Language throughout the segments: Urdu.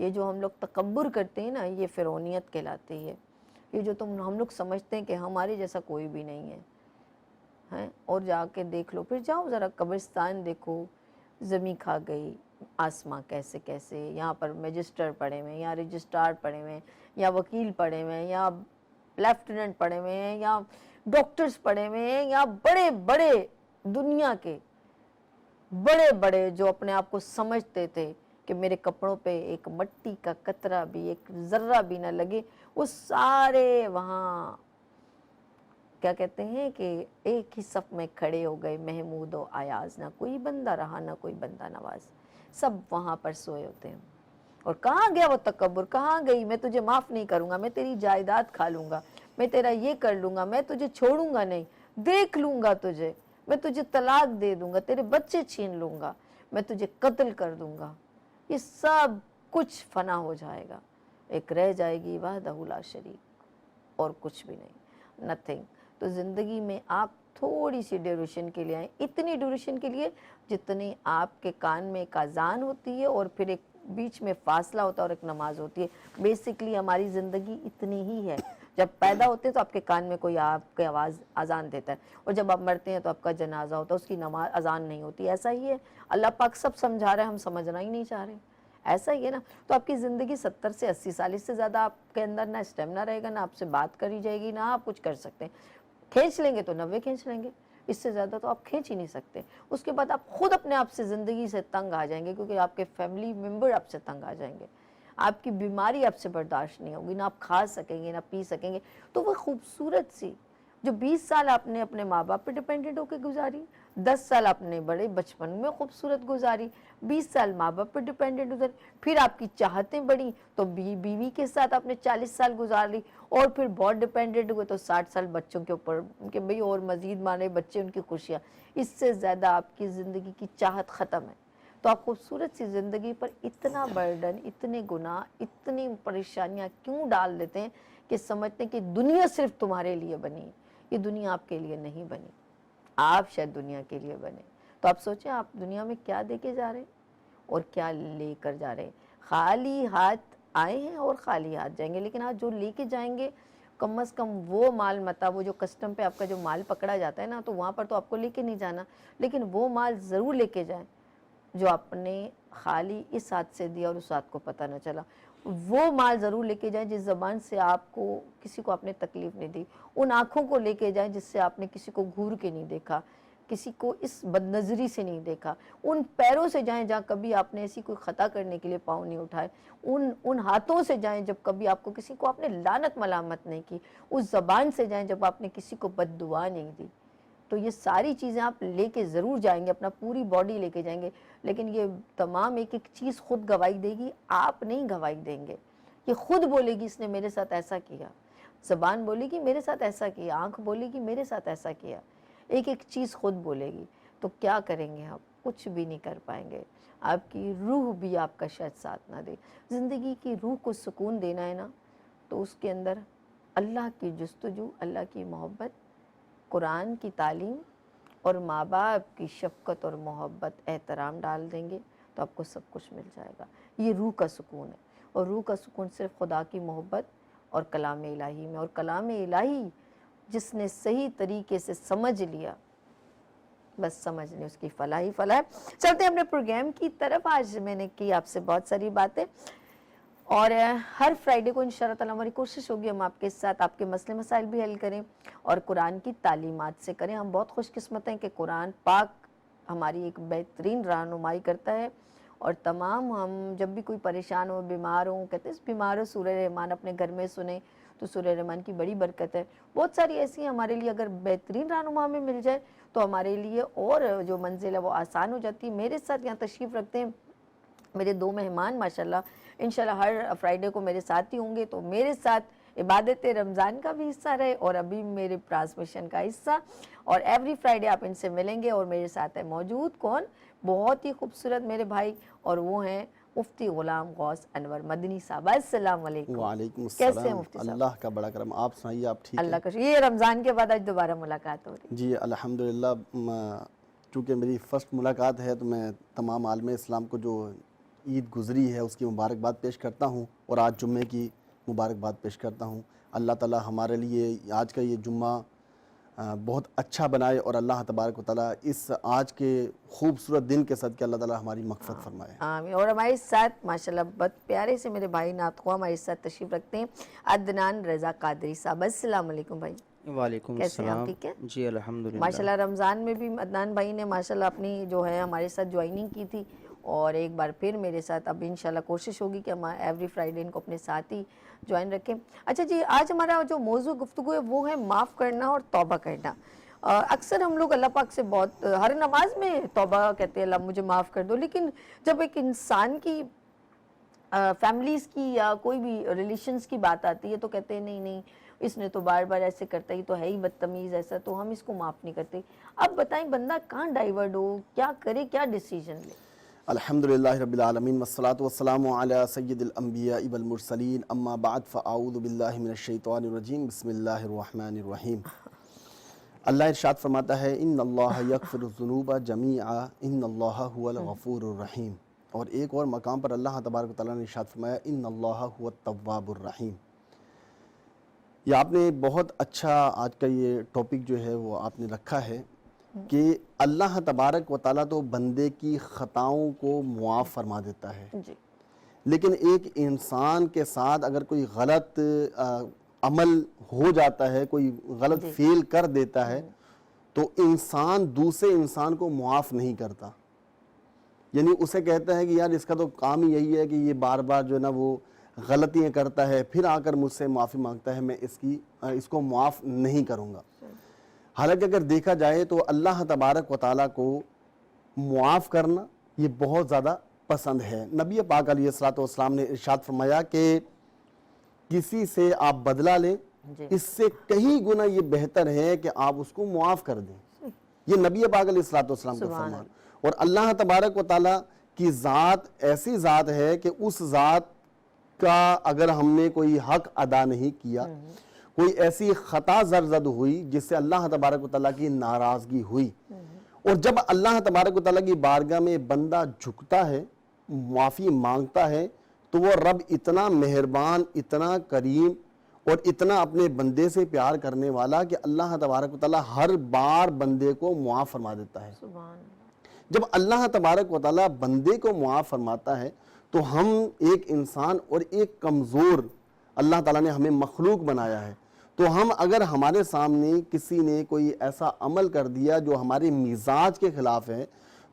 یہ جو ہم لوگ تکبر کرتے ہیں نا، یہ فرعونیت کہلاتی ہے. یہ جو ہم لوگ سمجھتے ہیں کہ ہمارے جیسا کوئی بھی نہیں ہے. اور جا کے دیکھ لو، پھر جاؤ ذرا قبرستان دیکھو، زمین کھا گئی، آسماں کیسے کیسے، یہاں پر میجسٹر پڑے ہوئے ہیں، یا رجسٹرار پڑے ہوئے ہیں، یا وکیل پڑے ہوئے ہیں، یا لیفٹیننٹ پڑے ہوئے ہیں، یا ڈاکٹرز پڑے ہوئے ہیں، یا بڑے بڑے دنیا کے بڑے بڑے جو اپنے آپ کو سمجھتے تھے کہ میرے کپڑوں پہ ایک مٹی کا قطرہ بھی، ایک ذرہ بھی نہ لگے، وہ سارے وہاں کیا کہتے ہیں کہ ایک ہی صف میں کھڑے ہو گئے، محمود و ایاز، نہ کوئی بندہ رہا نہ کوئی بندہ نواز، سب وہاں پر سوئے ہوتے ہیں. اور کہاں گیا وہ تکبر، کہاں گئی میں تجھے معاف نہیں کروں گا، میں تیری جائیداد کھا لوں گا، میں تیرا یہ کر لوں گا، میں تجھے چھوڑوں گا نہیں، دیکھ لوں گا تجھے، میں تجھے طلاق دے دوں گا، تیرے بچے چھین لوں گا، میں تجھے قتل کر دوں گا. یہ سب کچھ فنا ہو جائے گا، ایک رہ جائے گی وحدہ لا شریک، اور کچھ بھی نہیں، نتھنگ. تو زندگی میں آپ تھوڑی سی ڈیوریشن کے لیے آئیں، اتنی ڈیوریشن کے لیے جتنی آپ کے کان میں ایک اذان ہوتی ہے اور پھر ایک بیچ میں فاصلہ ہوتا ہے اور ایک نماز ہوتی ہے. بیسکلی ہماری زندگی اتنی ہی ہے. جب پیدا ہوتے ہیں تو آپ کے کان میں کوئی آپ کے آواز اذان دیتا ہے، اور جب آپ مرتے ہیں تو آپ کا جنازہ ہوتا ہے، اس کی نماز اذان نہیں ہوتی. ایسا ہی ہے، اللہ پاک سب سمجھا رہے ہیں، ہم سمجھنا ہی نہیں چاہ رہے. ایسا ہی ہے نا. تو آپ کی زندگی 70 سے 80 سال، اس سے زیادہ آپ کے اندر نہ اسٹیمنا رہے گا، نہ آپ سے بات کری جائے گی، نہ آپ کچھ کر سکتے ہیں. کھینچ لیں گے تو 90 کھینچ لیں گے، اس سے زیادہ تو آپ کھینچ ہی نہیں سکتے. اس کے بعد آپ خود اپنے آپ سے زندگی سے تنگ آ جائیں گے، کیونکہ آپ کے فیملی ممبر آپ سے تنگ آ جائیں گے. آپ کی بیماری آپ سے برداشت نہیں ہوگی، نہ آپ کھا سکیں گے نہ پی سکیں گے. تو وہ خوبصورت سی جو 20 سال آپ نے اپنے ماں باپ پہ ڈیپینڈنٹ ہو کے گزاری، 10 سال آپ نے بڑے بچپن میں خوبصورت گزاری، 20 سال ماں باپ پہ ڈیپینڈنٹ گزاری، پھر آپ کی چاہتیں بڑی تو بیوی کے ساتھ آپ نے 40 سال گزار لی، اور پھر بہت ڈیپینڈنٹ ہوئے تو 60 سال بچوں کے اوپر کہ بھئی اور مزید مانے بچے، ان کی خوشیاں. اس سے زیادہ آپ کی زندگی کی چاہت ختم ہے. تو آپ خوبصورت سی زندگی پر اتنا برڈن، اتنے گناہ، اتنی پریشانیاں کیوں ڈال دیتے ہیں کہ سمجھتے ہیں کہ دنیا صرف تمہارے لیے بنی. یہ دنیا آپ کے لیے نہیں بنی، آپ شاید دنیا کے لیے بنے. تو آپ سوچیں آپ دنیا میں کیا دے کے جا رہے ہیں اور کیا لے کر جا رہے ہیں. خالی ہاتھ آئے ہیں اور خالی ہاتھ جائیں گے، لیکن آج جو لے کے جائیں گے کم از کم وہ مال متا، وہ جو کسٹم پہ آپ کا جو مال پکڑا جاتا ہے نا، تو وہاں پر تو آپ کو لے کے نہیں جانا، لیکن وہ مال ضرور لے کے جائیں جو آپ نے خالی اس ہاتھ سے دیا اور اس ہاتھ کو پتہ نہ چلا. وہ مال ضرور لے کے جائیں جس زبان سے آپ کو کسی کو آپ نے تکلیف نہیں دی. ان آنکھوں کو لے کے جائیں جس سے آپ نے کسی کو گھور کے نہیں دیکھا، کسی کو اس بد نظری سے نہیں دیکھا. ان پیروں سے جائیں جہاں کبھی آپ نے ایسی کوئی خطا کرنے کے لیے پاؤں نہیں اٹھائے. ان ہاتھوں سے جائیں جب کبھی آپ کو کسی کو آپ نے لعنت ملامت نہیں کی. اس زبان سے جائیں جب آپ نے کسی کو بد دعا نہیں دی. تو یہ ساری چیزیں آپ لے کے ضرور جائیں گے، اپنا پوری باڈی لے کے جائیں گے، لیکن یہ تمام ایک ایک چیز خود گواہی دے گی، آپ نہیں گواہی دیں گے. یہ خود بولے گی اس نے میرے ساتھ ایسا کیا، زبان بولے گی میرے ساتھ ایسا کیا، آنکھ بولے گی میرے ساتھ ایسا کیا، ایک ایک چیز خود بولے گی. تو کیا کریں گے آپ؟ کچھ بھی نہیں کر پائیں گے. آپ کی روح بھی آپ کا شاید ساتھ نہ دے. زندگی کی روح کو سکون دینا ہے نا، تو اس کے اندر اللہ کی جستجو، اللہ کی محبت، قرآن کی تعلیم اور ماں باپ کی شفقت اور محبت، احترام ڈال دیں گے تو آپ کو سب کچھ مل جائے گا. یہ روح کا سکون ہے، اور روح کا سکون صرف خدا کی محبت اور کلام الہی میں. اور کلام الہی جس نے صحیح طریقے سے سمجھ لیا، بس سمجھ لیں اس کی فلاح ہی فلاح ہے. چلتے ہیں اپنے پروگرام کی طرف. آج میں نے کی آپ سے بہت ساری باتیں، اور ہر فرائیڈے کو انشاءاللہ تعالی ہماری کوشش ہوگی ہم آپ کے ساتھ آپ کے مسئلے مسائل بھی حل کریں اور قرآن کی تعلیمات سے کریں. ہم بہت خوش قسمت ہیں کہ قرآن پاک ہماری ایک بہترین رہنمائی کرتا ہے. اور تمام ہم جب بھی کوئی پریشان ہو، بیمار ہوں، کہتے ہیں بیمار ہو سورہ رحمان اپنے گھر میں سنیں تو سورہ رحمان کی بڑی برکت ہے. بہت ساری ایسی ہمارے لیے اگر بہترین رہنما میں مل جائے تو ہمارے لیے اور جو منزل ہے وہ آسان ہو جاتی ہے. میرے ساتھ یہاں تشریف رکھتے ہیں میرے 2 مہمان ماشاءاللہ، انشاءاللہ ہر فرائیڈے کو میرے ساتھ ہی ہوں گے. تو میرے ساتھ عبادت رمضان کا بھی حصہ رہے اور ابھی میرے ٹرانسمیشن کا حصہ، اور ایوری فرائیڈے آپ ان سے ملیں گے. اور میرے ساتھ ہے موجود کون؟ بہت ہی خوبصورت میرے بھائی، اور وہ ہیں مفتی غلام غوث انور مدنی صاحب. السلام علیکم. وعلیکم کیسے ہیں السلام. مفتی صاحب؟ اللہ کا بڑا کرم. آپ سنائیے، آپ ٹھیک ہیں؟ اللہ کا شکر. یہ رمضان کے بعد آج دوبارہ ملاقات ہو رہی. جی الحمدللہ. چونکہ میری فرسٹ ملاقات ہے تو میں تمام عالم اسلام کو جو عید گزری ہے اس کی مبارکباد پیش کرتا ہوں اور آج جمعے کی مبارکباد پیش کرتا ہوں۔ اللہ تعالی ہمارے لیے آج کا یہ جمعہ بہت اچھا بنائے اور اللہ تبارک و تعالی اس آج کے خوبصورت دن کے صدقے اللہ تعالی ہماری مغفرت فرمائے۔ آمین۔ اور ہمارے ساتھ ماشاءاللہ بہت پیارے سے میرے بھائی نعت خواہ ہمارے ساتھ تشریف رکھتے ہیں، عدنان رضا قادری صاحب۔ السلام علیکم بھائی، وعلیکم کیسے ہیں آپ؟ السلام۔ ٹھیک ہے جی الحمدللہ۔ ماشاءاللہ رمضان میں بھی عدنان بھائی نے ماشاءاللہ اپنی جو ہے ہمارے ساتھ جوائننگ کی تھی، اور ایک بار پھر میرے ساتھ اب انشاءاللہ کوشش ہوگی کہ ہم ایوری فرائیڈے ان کو اپنے ساتھ ہی جوائن رکھیں۔ اچھا جی، آج ہمارا جو موضوع گفتگو ہے وہ ہے معاف کرنا اور توبہ کرنا۔ اکثر ہم لوگ اللہ پاک سے بہت ہر نماز میں توبہ کہتے ہیں اللہ مجھے معاف کر دو، لیکن جب ایک انسان کی فیملیز کی یا کوئی بھی ریلیشنز کی بات آتی ہے تو کہتے ہیں نہیں نہیں اس نے تو بار بار ایسے کرتا ہی تو ہے ہی بدتمیز ایسا، تو ہم اس کو معاف نہیں کرتے۔ اب بتائیں بندہ کہاں ڈائیورٹ ہو، کیا کرے، کیا ڈیسیجن لے؟ الحمدللہ رب العالمین والصلاة والسلام علی سید الانبیاء والمرسلین، اما بعد فاعوذ باللہ من الشیطان الرجیم، بسم اللہ الرحمن الرحیم۔ اللہ ارشاد فرماتا ہے ان اللہ یغفر الذنوب جمیعا ان اللہ هو الغفور الرحیم، اور ایک اور مقام پر اللہ تبارک و تعالیٰ نے ارشاد فرمایا ان اللہ هو التواب الرحیم۔ یہ آپ نے بہت اچھا آج کا یہ ٹاپک جو ہے وہ آپ نے رکھا ہے کہ اللہ تبارک و تعالیٰ تو بندے کی خطاؤں کو معاف فرما دیتا ہے، جی، لیکن ایک انسان کے ساتھ اگر کوئی غلط عمل ہو جاتا ہے، کوئی غلط فعل کر دیتا ہے تو انسان دوسرے انسان کو معاف نہیں کرتا، یعنی اسے کہتا ہے کہ یار اس کا تو کام ہی یہی ہے کہ یہ بار بار جو ہے نا وہ غلطیاں کرتا ہے، پھر آ کر مجھ سے معافی مانگتا ہے، میں اس کو معاف نہیں کروں گا۔ حالانکہ اگر دیکھا جائے تو اللہ تبارک و تعالیٰ کو معاف کرنا یہ بہت زیادہ پسند ہے۔ نبی پاک علیہ الصلوۃ والسلام نے ارشاد فرمایا کہ کسی سے آپ بدلہ لیں، اس سے کئی گنا یہ بہتر ہے کہ آپ اس کو معاف کر دیں۔ یہ نبی پاک علیہ الصلوۃ والسلام کا فرمان، اور اللہ تبارک و تعالیٰ کی ذات ایسی ذات ہے کہ اس ذات کا اگر ہم نے کوئی حق ادا نہیں کیا، کوئی ایسی خطا زرزد ہوئی جس سے اللہ تبارک و تعالیٰ کی ناراضگی ہوئی، اور جب اللہ تبارک و تعالیٰ کی بارگاہ میں بندہ جھکتا ہے، معافی مانگتا ہے، تو وہ رب اتنا مہربان، اتنا کریم اور اتنا اپنے بندے سے پیار کرنے والا کہ اللہ تبارک و تعالیٰ ہر بار بندے کو معاف فرما دیتا ہے۔ جب اللہ تبارک و تعالیٰ بندے کو معاف فرماتا ہے تو ہم ایک انسان اور ایک کمزور اللہ تعالیٰ نے ہمیں مخلوق بنایا ہے، تو ہم اگر ہمارے سامنے کسی نے کوئی ایسا عمل کر دیا جو ہمارے مزاج کے خلاف ہے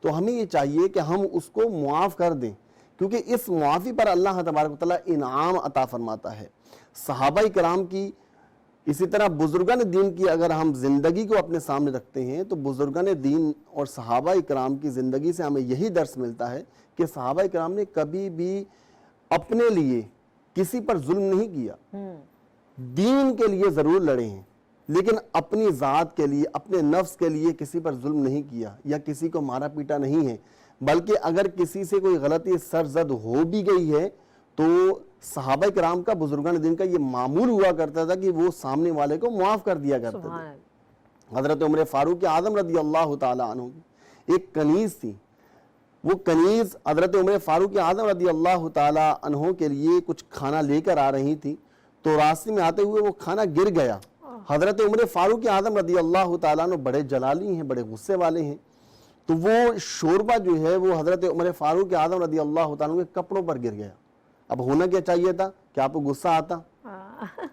تو ہمیں یہ چاہیے کہ ہم اس کو معاف کر دیں، کیونکہ اس معافی پر اللہ تبارک و تعالیٰ انعام عطا فرماتا ہے۔ صحابہ کرام کی، اسی طرح بزرگان دین کی اگر ہم زندگی کو اپنے سامنے رکھتے ہیں تو بزرگان دین اور صحابہ کرام کی زندگی سے ہمیں یہی درس ملتا ہے کہ صحابہ کرام نے کبھی بھی اپنے لیے کسی پر ظلم نہیں کیا، دین کے لیے ضرور لڑے ہیں لیکن اپنی ذات کے لیے، اپنے نفس کے لیے کسی پر ظلم نہیں کیا یا کسی کو مارا پیٹا نہیں ہے، بلکہ اگر کسی سے کوئی غلطی سرزد ہو بھی گئی ہے تو صحابہ کرام کا، بزرگان دین کا یہ معمول ہوا کرتا تھا کہ وہ سامنے والے کو معاف کر دیا کرتے تھے۔ حضرت عمر فاروق اعظم رضی اللہ تعالیٰ عنہ ایک کنیز تھی، وہ کنیز حضرت عمر فاروق اعظم رضی اللہ تعالیٰ عنہ کے لیے کچھ کھانا لے کر آ رہی تھی، تو راستے میں آتے ہوئے وہ کھانا گر گیا۔ حضرت عمر فاروق اعظم رضی اللہ تعالیٰ عنہ بڑے جلالی ہیں، بڑے غصے والے ہیں، تو وہ شوربہ جو ہے وہ حضرت عمر فاروق اعظم رضی اللہ تعالیٰ عنہ کے کپڑوں پر گر گیا۔ اب ہونا کیا چاہیے تھا کہ آپ کو غصہ آتا،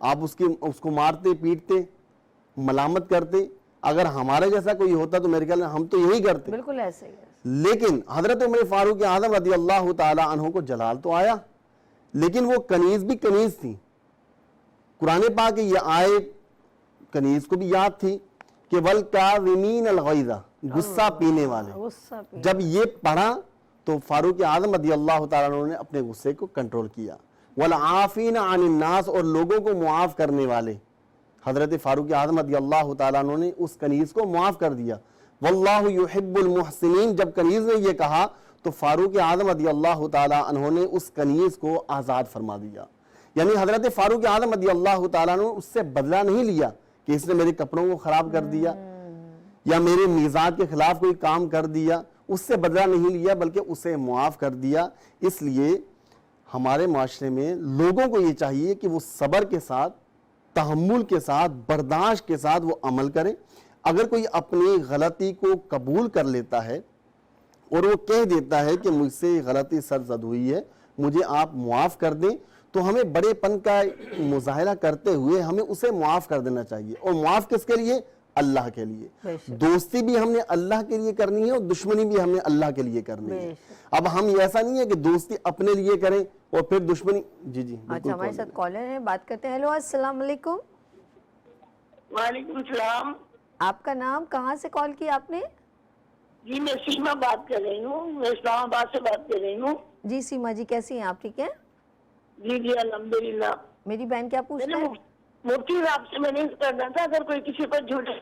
آپ اس کو مارتے، پیٹتے، ملامت کرتے۔ اگر ہمارے جیسا کوئی ہوتا تو میرے خیال میں ہم تو یہی کرتے، بالکل ایسے ہی۔ لیکن حضرت عمر فاروق اعظم رضی اللہ تعالیٰ عنہ کو جلال تو آیا، لیکن وہ کنیز بھی کنیز تھی۔ قرآن پاک یہ آیت کنیز کو بھی یاد تھی کہ وَالْكَاظِمِينَ الْغَيْظَ، غصہ پینے والے۔ جب یہ پڑھا تو فاروق اعظم رضی اللہ تعالیٰ عنہ نے اپنے غصے کو کنٹرول کیا۔ وَالْعَافِينَ عَنِ النَّاسِ، اور لوگوں کو معاف کرنے والے۔ حضرت فاروق اعظم رضی اللہ تعالیٰ عنہ نے اس کنیز کو معاف کر دیا۔ وَاللَّهُ يُحِبُّ الْمُحْسِنِينَ، جب کنیز نے یہ کہا تو فاروق اعظم رضی اللہ تعالیٰ عنہ نے اس کنیز کو آزاد فرما دیا۔ یعنی حضرت فاروق اعظم رضی اللہ تعالیٰ عنہ اس سے بدلہ نہیں لیا کہ اس نے میرے کپڑوں کو خراب کر دیا یا میرے میزاج کے خلاف کوئی کام کر دیا، اس سے بدلہ نہیں لیا بلکہ اسے معاف کر دیا۔ اس لیے ہمارے معاشرے میں لوگوں کو یہ چاہیے کہ وہ صبر کے ساتھ، تحمل کے ساتھ، برداشت کے ساتھ وہ عمل کریں۔ اگر کوئی اپنی غلطی کو قبول کر لیتا ہے اور وہ کہہ دیتا ہے کہ مجھ سے غلطی سرزد ہوئی ہے، مجھے آپ معاف کر دیں، تو ہمیں بڑے پن کا مظاہرہ کرتے ہوئے ہمیں اسے معاف کر دینا چاہیے۔ اور معاف کس کے لیے؟ اللہ کے لیے۔ دوستی بھی ہم نے اللہ کے لیے کرنی ہے اور دشمنی بھی ہم نے اللہ کے لیے کرنی ہے۔ اب ہم ایسا نہیں ہے کہ دوستی اپنے لیے کریں اور پھر دشمنی۔ جی جی اچھا، ہمارے ساتھ کالر ہیں، بات کرتے ہیں۔ ہیلو، السلام علیکم۔ وعلیکم السلام۔ آپ کا نام، کہاں سے کال کی آپ نے؟ جی میں سیما بات کر رہی ہوں، میں اسلام آباد سے بات کر رہی ہوں۔ جی سیما جی، کیسی ہیں آپ؟ ٹھیک ہیں؟ جی جی الحمدللہ۔ میری بہن کیا پوچھنا ہے؟ مفتی صاحب سے میں نے کرنا تھا، اگر کوئی کسی پر جھوٹ ہے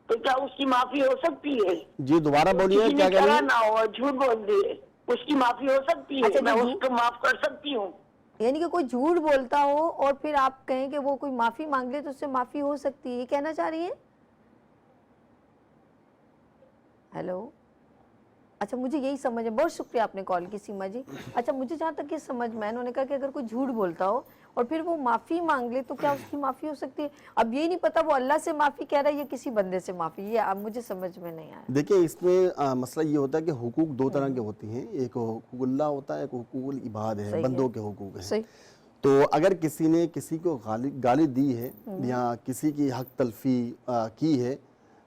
تو کیا اس کی معافی ہو سکتی ہے؟ جی دوبارہ بولیے، کیا کہہ رہی ہیں؟ نہ ہو، جھوٹ بول دیے، اس کی معافی ہو سکتی ہے؟ میں اس کو معاف کر سکتی ہوں؟ یعنی کہ کوئی جھوٹ بولتا ہو اور پھر آپ کہیں کہ وہ کوئی معافی مانگ لے تو اس سے معافی ہو سکتی ہے، یہ کہنا چاہ رہی ہیں؟ ہیلو، اچھا مجھے یہی سمجھ ہے، بہت شکریہ آپ نے کال کی سیما جی۔ اچھا مجھے جہاں تک یہ سمجھ میں، انہوں نے کہا کہ اگر کوئی جھوٹ بولتا ہو اور پھر وہ معافی مانگ لے تو کیا اس کی معافی ہو سکتی ہے؟ اب یہ نہیں پتا وہ اللہ سے معافی کہہ رہا ہے یا کسی بندے سے معافی، یہ اب مجھے سمجھ میں نہیں آیا۔ دیکھیں اس میں مسئلہ یہ ہوتا ہے کہ حقوق دو طرح کے ہوتے ہیں، ایک حقوق اللہ ہوتا ہے، ایک حقوق العباد ہے، بندوں کے حقوق ہیں۔ تو اگر کسی نے کسی کو گالی دی ہے یا کسی کی حق تلفی کی ہے،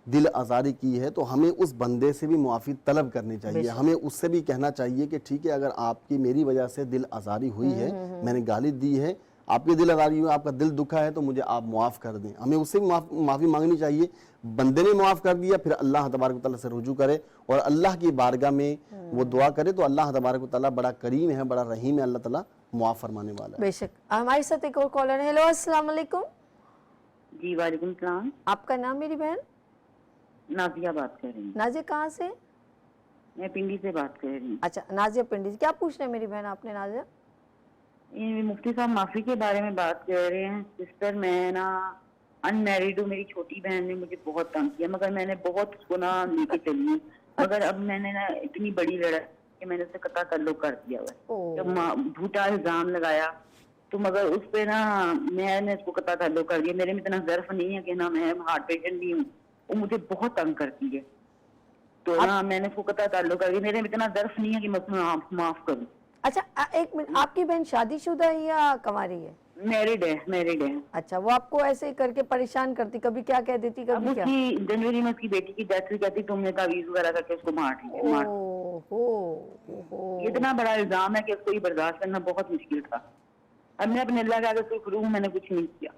دل آزاری کی ہے، تو ہمیں اس بندے سے بھی معافی طلب کرنی چاہیے۔ ہمیں اس سے بھی کہنا چاہیے کہ ٹھیک ہے، اگر آپ کی میری وجہ سے دل آزاری ہوئی ہے، میں نے گالی دی ہے، آپ کی دل آزاری ہوئی، آپ کا دل دکھا ہے، تو مجھے آپ معاف کر دیں۔ ہمیں اس سے بھی معافی مانگنی چاہیے۔ بندے نے معاف کر دیا، پھر اللہ تبارک و تعالیٰ سے رجوع کرے اور اللہ کی بارگاہ میں وہ دعا کرے، تو اللہ تبارک و تعالیٰ بڑا کریم ہے، بڑا رحیم ہے، اللہ تعالیٰ معاف فرمانے والا ہے۔ بے شک۔ ہمارے ساتھ ایک اور کالر ہے۔ ہیلو، السلام علیکم۔ جی وعلیکم السلام۔ آپ کا نام میری بہن؟ نازیہ بات کر رہی ہوں۔ نازیہ کہاں سے؟ میں پنڈی سے بات کر رہی ہوں۔ اچھا نازیہ پنڈی سے، کیا پوچھنا ہے میری بہن آپ نے نازیہ؟ مفتی صاحب معافی کے بارے میں بات کر رہے ہیں۔ سسٹر میں نا ان میریڈ ہوں، میری چھوٹی بہن نے مجھے بہت تنگ کیا، مگر میں نے بہت اس کو نا لے کے چلی ہوں، مگر اب میں نے نا اتنی بڑی لڑائی کہ میں نے اسے قطع تعلق کر دیا ہوا ہے۔ جب جھوٹا الزام لگایا تو مگر اس پہ نا میں نے اس کو قطع تعلق کر دیا۔ میرے میں اتنا ظرف نہیں ہے کہ نا میں ہارٹ پیشنٹ بھی ہوں، وہ مجھے بہت تنگ کرتی ہے، تو نا میں نے اس کو قطع تعلق کر دیا۔ میرے میں اتنا ظرف نہیں ہے کہ میں اس میں معاف کروں۔ اچھا ایک منٹ، آپ کی بہن شادی شدہ ہے یا کنواری ہے؟ میرڈ ہے۔ اچھا، وہ آپ کو ایسے کر کے پریشان کرتی، کبھی کیا کہہ دیتی، کبھی کیا؟ جنوری میں اس کی بیٹی کی ڈیتھ ہوئی، کہتی تم نے تعویذ وغیرہ کر کے اس کو مار دیا۔ اتنا بڑا الزام ہے کہ اس کو یہ برداشت کرنا بہت مشکل تھا۔ اب میں اپنے اللہ کے آگے سرخ روح، میں نے کچھ نہیں کیا۔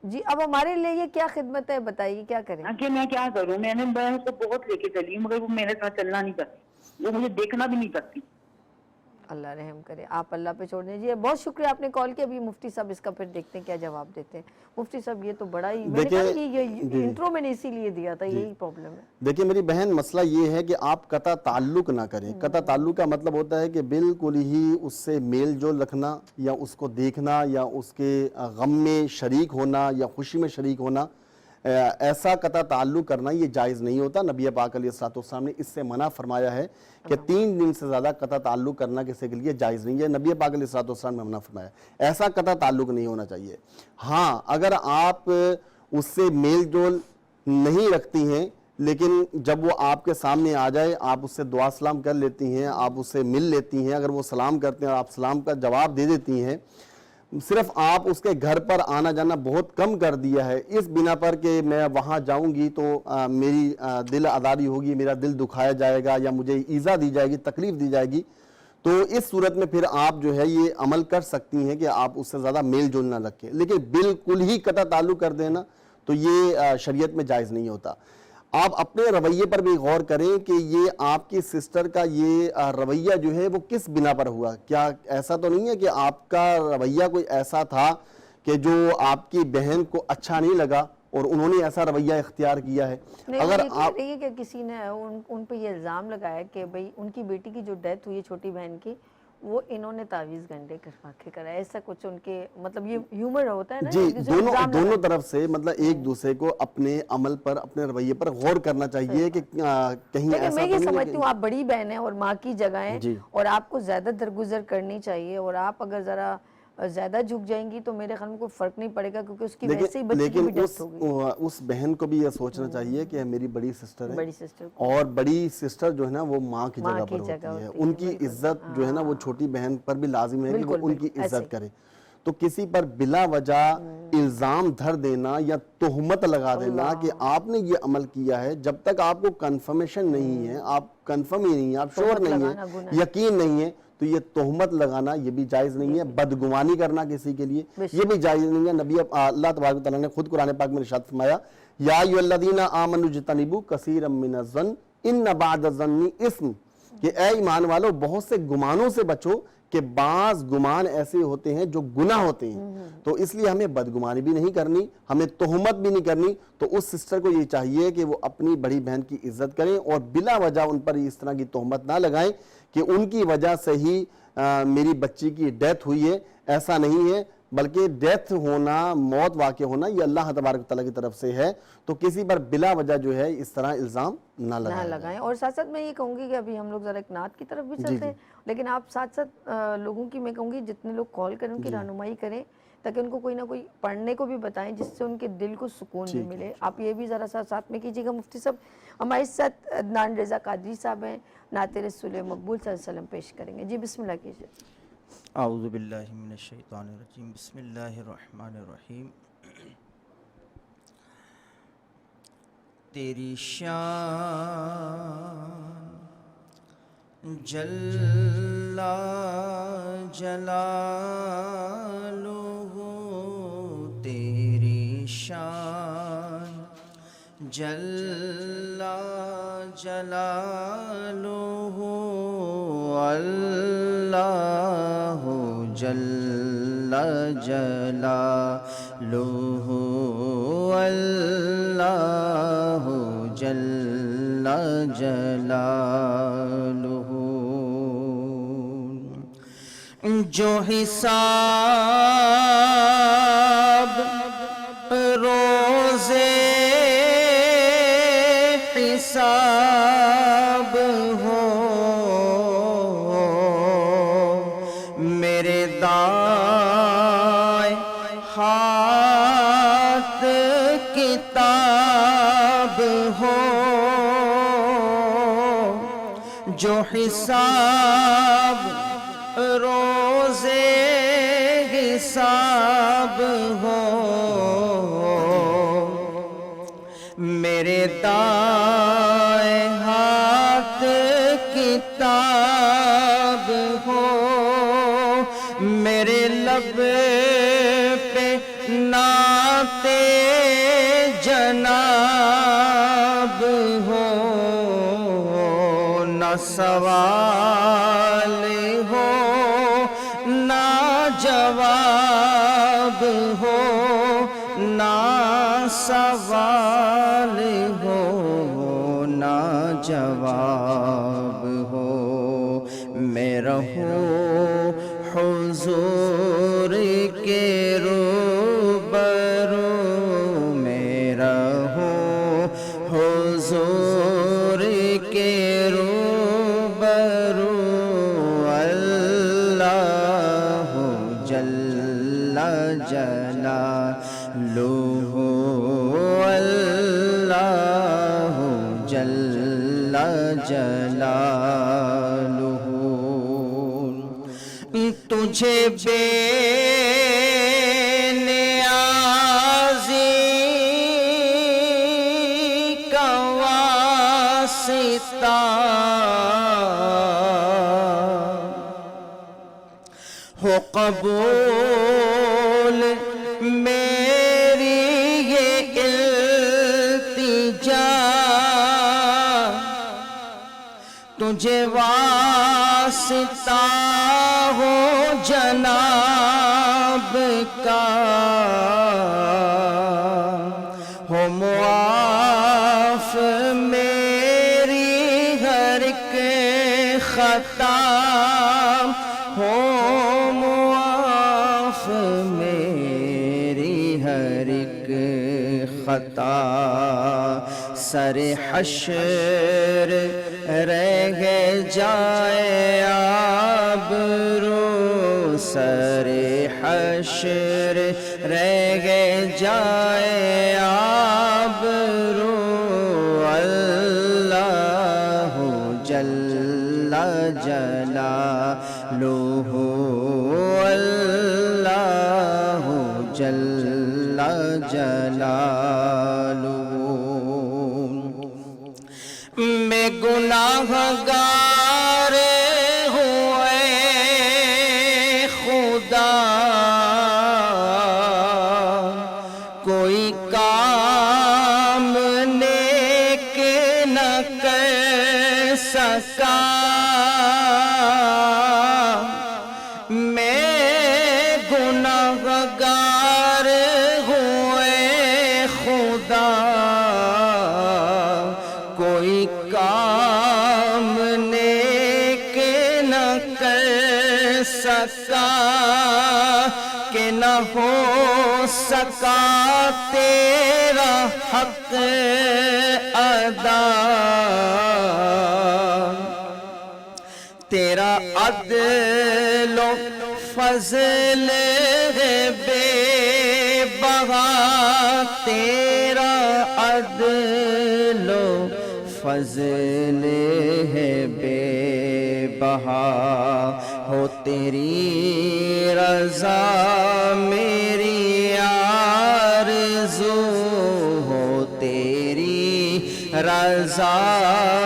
جی اب ہمارے لیے یہ کیا خدمت ہے، بتائیے کیا کریں؟ کہ میں کیا کروں؟ میں نے اس کو بہت لے کے چلی ہوں، مگر وہ میرے ساتھ چلنا نہیں چاہتی، وہ مجھے دیکھنا بھی نہیں چاہتی۔ اللہ رحم کرے، آپ اللہ پہ چھوڑ دیجیے۔ بہت شکریہ آپ نے کال کیا۔ ابھی مفتی صاحب اس کا پھر دیکھتے ہیں کیا جواب دیتے ہیں۔ مفتی صاحب یہ تو بڑا ہی، میں نے کہا یہ انٹرو میں نے اسی لیے دیا تھا، یہی پرابلم ہے۔ دیکھیں میری بہن، مسئلہ یہ ہے کہ آپ قطع تعلق نہ کریں۔ قطع تعلق کا مطلب ہوتا ہے کہ بالکل ہی اس سے میل جول رکھنا، یا اس کو دیکھنا، یا اس کے غم میں شریک ہونا، یا خوشی میں شریک ہونا، ایسا قطع تعلق کرنا یہ جائز نہیں ہوتا۔ نبی پاک علیہ الصلوۃ والسلام نے اس سے منع فرمایا ہے کہ 3 دن سے زیادہ قطع تعلق کرنا کسی کے لیے جائز نہیں ہے۔ نبی پاک علیہ الصلوۃ والسلام نے منع فرمایا، ایسا قطع تعلق نہیں ہونا چاہیے۔ ہاں اگر آپ اس سے میل جول نہیں رکھتی ہیں، لیکن جب وہ آپ کے سامنے آ جائے، آپ اس سے دعا سلام کر لیتی ہیں، آپ اس سے مل لیتی ہیں، اگر وہ سلام کرتے ہیں آپ سلام کا جواب دے دیتی ہیں، صرف آپ اس کے گھر پر آنا جانا بہت کم کر دیا ہے اس بنا پر کہ میں وہاں جاؤں گی تو میری دل آزاری ہوگی، میرا دل دکھایا جائے گا، یا مجھے ایذا دی جائے گی، تکلیف دی جائے گی، تو اس صورت میں پھر آپ جو ہے یہ عمل کر سکتی ہیں کہ آپ اس سے زیادہ میل جول نہ رکھیں۔ لیکن بالکل ہی قطع تعلق کر دینا تو یہ شریعت میں جائز نہیں ہوتا۔ آپ اپنے رویے پر بھی غور کریں کہ یہ آپ کی سسٹر کا یہ رویہ جو ہے وہ کس بنا پر ہوا۔ کیا ایسا تو نہیں ہے کہ آپ کا رویہ کوئی ایسا تھا کہ جو آپ کی بہن کو اچھا نہیں لگا اور انہوں نے ایسا رویہ اختیار کیا ہے؟ اگر آپ یہ کہ کسی نے ان پہ یہ الزام لگایا کہ بھئی ان کی بیٹی کی جو ڈیتھ ہوئی ہے چھوٹی بہن کی، وہ انہوں نے تعویذ گنڈے کروا کے کرا، ایسا کچھ ان کے مطلب یہ ہیومر ہوتا ہے نا، جی ایک دوسرے کو الزام دونوں لگانا۔ طرف سے مطلب ایک دوسرے کو اپنے عمل پر اپنے رویے پر غور کرنا چاہیے کہ کہیں لیکن ایسا میں یہ تو نہیں ہے سمجھتی ہوں آپ بڑی بہن ہیں اور ماں کی جگہ ہیں، جی۔ اور آپ کو زیادہ درگزر کرنی چاہیے، اور آپ اگر ذرا زیادہ جھک جائیں گی تو میرے خیال میں کوئی فرق نہیں پڑے گا، کیونکہ اس کی ویسے ہی بچی کی بھی ڈیتھ ہو گئی، اس بہن کو بھی یہ سوچنا چاہیے کہ میری بڑی سسٹر ہے، بڑی سسٹر اور بڑی سسٹر جو ہے نا وہ ماں کی ماں جگہ کی پر جگہ ہوتی ہے، ہوتی ان ہے، کی بالکل۔ عزت جو ہے نا وہ چھوٹی بہن پر بھی لازم ہے کہ وہ بالکل، ان کی بالکل، ایسے عزت کرے۔ تو کسی پر بلا وجہ الزام دھر دینا یا تہمت لگا دینا کہ آپ نے یہ عمل کیا ہے، جب تک آپ کو کنفرمیشن نہیں ہے، آپ کنفرم ہی نہیں ہے، آپ شور نہیں لگانا ہے، گناہ ہے۔ یقین نہیں ہے، تو یہ تہمت لگانا یہ بھی جائز نہیں ہے، بدگمانی کرنا کسی کے لیے یہ بھی جائز نہیں ہے۔ نبی اللہ تبارک و تعالیٰ نے خود قرآن پاک میں ارشاد فرمایا، یا ایھا الذین آمنوا اجتنبوا کثیرا من الظن ان بعض الظن اثم، کہ اے ایمان والو بہت سے گمانوں سے بچو کہ بعض گمان ایسے ہوتے ہیں جو گناہ ہوتے ہیں، تو اس لیے ہمیں بدگمانی بھی نہیں کرنی، ہمیں تہمت بھی نہیں کرنی۔ تو اس سسٹر کو یہ چاہیے کہ وہ اپنی بڑی بہن کی عزت کریں اور بلا وجہ ان پر اس طرح کی تہمت نہ لگائیں کہ ان کی وجہ سے ہی میری بچی کی ڈیتھ ہوئی ہے، ایسا نہیں ہے، بلکہ ڈیتھ ہونا، موت واقع ہونا یہ اللہ تبارک و تعالیٰ کی طرف سے ہے، تو کسی پر بلا وجہ جو ہے اس طرح الزام نہ لگائیں۔ اور ساتھ ساتھ میں یہ کہوں گی کہ ابھی ہم لوگ ذرا ایک نعت کی طرف بھی چلتے ہیں، لیکن آپ ساتھ ساتھ لوگوں کی میں کہوں گی جتنے لوگ کال کریں ان کی رہنمائی کریں، تاکہ ان کو کوئی نہ کوئی پڑھنے کو بھی بتائیں جس سے ان کے دل کو سکون بھی ملے۔ آپ یہ بھی ذرا ساتھ میں کیجیے گا۔ مفتی صاحب ہمارے ساتھ عدنان رضا قادری صاحب ہیں، نعت رسول مقبول صلی اللہ علیہ وسلم پیش کریں گے۔ جی بسم اللہ کیجیے۔ اعوذ باللہ من الشیطان الرجیم، بسم اللہ الرحمن الرحیم۔ تیری شان جل جلالہ، تیری شان جل جلالہ، اللہ جل جلالہ، اللہ جل جلالہ۔ جو حساب روزے حساب ہو، میرے دائیں ہاتھ کتاب ہو، جو حساب روزے حساب ہو، میرے دائیں ہاتھ کتاب ہو، میرے لب پہ نعت جناب ہو، نہ سوال ہو نہ جواب ہو، نہ سوال ہو نہ جواب ہو، میں رہوں حضور کے روبرو، میں رہوں حضور کے روبرو، اللہ جل جلالہ، اللہ جل جلالہ۔ تجھے بے نیازی کا واسطہ ہو قبول میری یہ التجا، تجھے واسطہ ہو جناب کا، ہو معاف میری ہر ایک خطا، تا سر حشر رہ جائے آبرو سر حشر رہ جائے آبرو اللہ جل جلالہ اللہ جل جلالہ میں گناہ گار ہوئے خدا کوئی کام نیک نہ کر سکا میں گناہ گار ہوئے خدا کوئی کام نیک نہ کر سکا کہ نہ ہو سکا تیرا حق ادا تیرا عدل و فضل ہے بے بہا تیرا عدل و فضل ہے بے بہا ہو تیری رضا میری آرزو ہو تیری رضا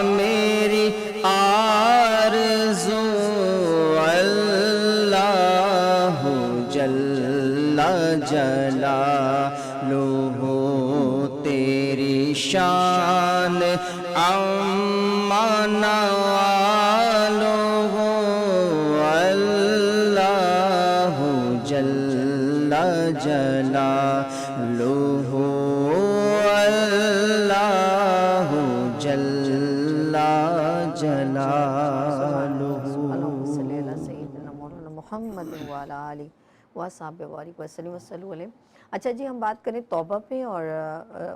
میری آرزو اللہ جل جلالہ تیری شان عما نوالہ اللہ جل جلالہ اللہ جل جلالہ اللہم صلی علی سیدنا مولانا محمد وعلی آلہ وصحبہ وبارک وسلم وصلوا علیہ۔ اچھا جی، ہم بات کریں توبہ پہ، اور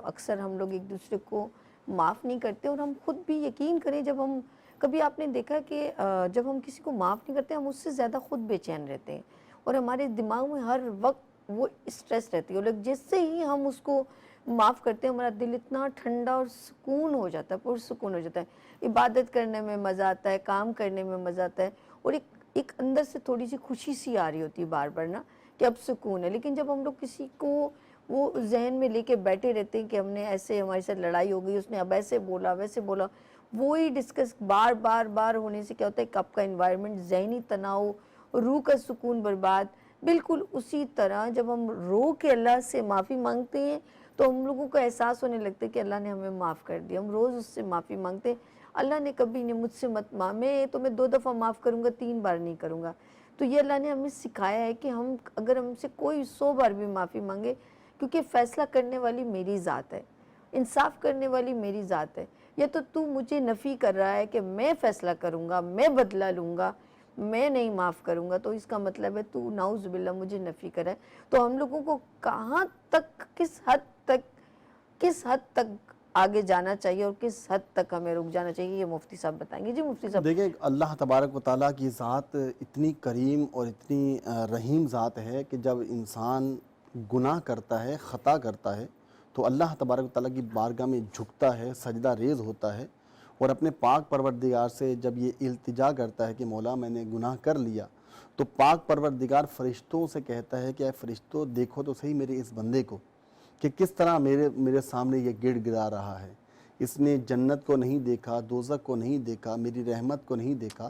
اکثر ہم لوگ ایک دوسرے کو معاف نہیں کرتے، اور ہم خود بھی یقین کریں، جب ہم کبھی آپ نے دیکھا کہ جب ہم کسی کو معاف نہیں کرتے ہم اس سے زیادہ خود بے چین رہتے ہیں، اور ہمارے دماغ میں ہر وقت وہ اسٹریس رہتی ہے، اور جس سے ہی ہم اس کو معاف کرتے ہیں ہمارا دل اتنا ٹھنڈا اور سکون ہو جاتا ہے، پرسکون ہو جاتا ہے، عبادت کرنے میں مزہ آتا ہے، کام کرنے میں مزہ آتا ہے، اور ایک اندر سے تھوڑی سی خوشی سی آ رہی ہوتی ہے بار بار نا کہ اب سکون ہے۔ لیکن جب ہم لوگ کسی کو وہ ذہن میں لے کے بیٹھے رہتے ہیں کہ ہم نے ایسے، ہمارے ساتھ لڑائی ہو گئی، اس نے اب ایسے بولا ویسے بولا، وہی ڈسکس بار بار بار ہونے سے کیا ہوتا ہے کہ آپ کا انوائرمنٹ، ذہنی تناؤ، روح کا سکون برباد۔ بالکل اسی طرح جب ہم رو کے اللہ سے معافی مانگتے ہیں تو ہم لوگوں کو احساس ہونے لگتا ہے کہ اللہ نے ہمیں معاف کر دیا، ہم روز اس سے معافی مانگتے ہیں، اللہ نے کبھی نہیں مجھ سے مت معاف، میں تمہیں 2 دفعہ معاف کروں گا، 3 بار نہیں کروں گا۔ تو یہ اللہ نے ہمیں سکھایا ہے کہ ہم اگر ہم سے کوئی 100 بار بھی معافی مانگے، کیونکہ فیصلہ کرنے والی میری ذات ہے، انصاف کرنے والی میری ذات ہے، یا تو مجھے نفی کر رہا ہے کہ میں فیصلہ کروں گا، میں بدلہ لوں گا، میں نہیں معاف کروں گا، تو اس کا مطلب ہے تو نعوذ باللہ مجھے نفی کر رہا ہے۔ تو ہم لوگوں کو کہاں تک، کس حد تک آگے جانا چاہیے اور کس حد تک ہمیں رک جانا چاہیے، یہ مفتی صاحب بتائیں گے۔ جی مفتی صاحب۔ دیکھیں، اللہ تبارک و تعالیٰ کی ذات اتنی کریم اور اتنی رحیم ذات ہے کہ جب انسان گناہ کرتا ہے، خطا کرتا ہے، تو اللہ تبارک و تعالیٰ کی بارگاہ میں جھکتا ہے، سجدہ ریز ہوتا ہے، اور اپنے پاک پروردگار سے جب یہ التجا کرتا ہے کہ مولا میں نے گناہ کر لیا، تو پاک پروردگار فرشتوں سے کہتا ہے کہ اے فرشتوں دیکھو تو صحیح میرے اس بندے کو کہ کس طرح میرے سامنے یہ گڑ گڑا رہا ہے، اس نے جنت کو نہیں دیکھا، دوزخ کو نہیں دیکھا، میری رحمت کو نہیں دیکھا،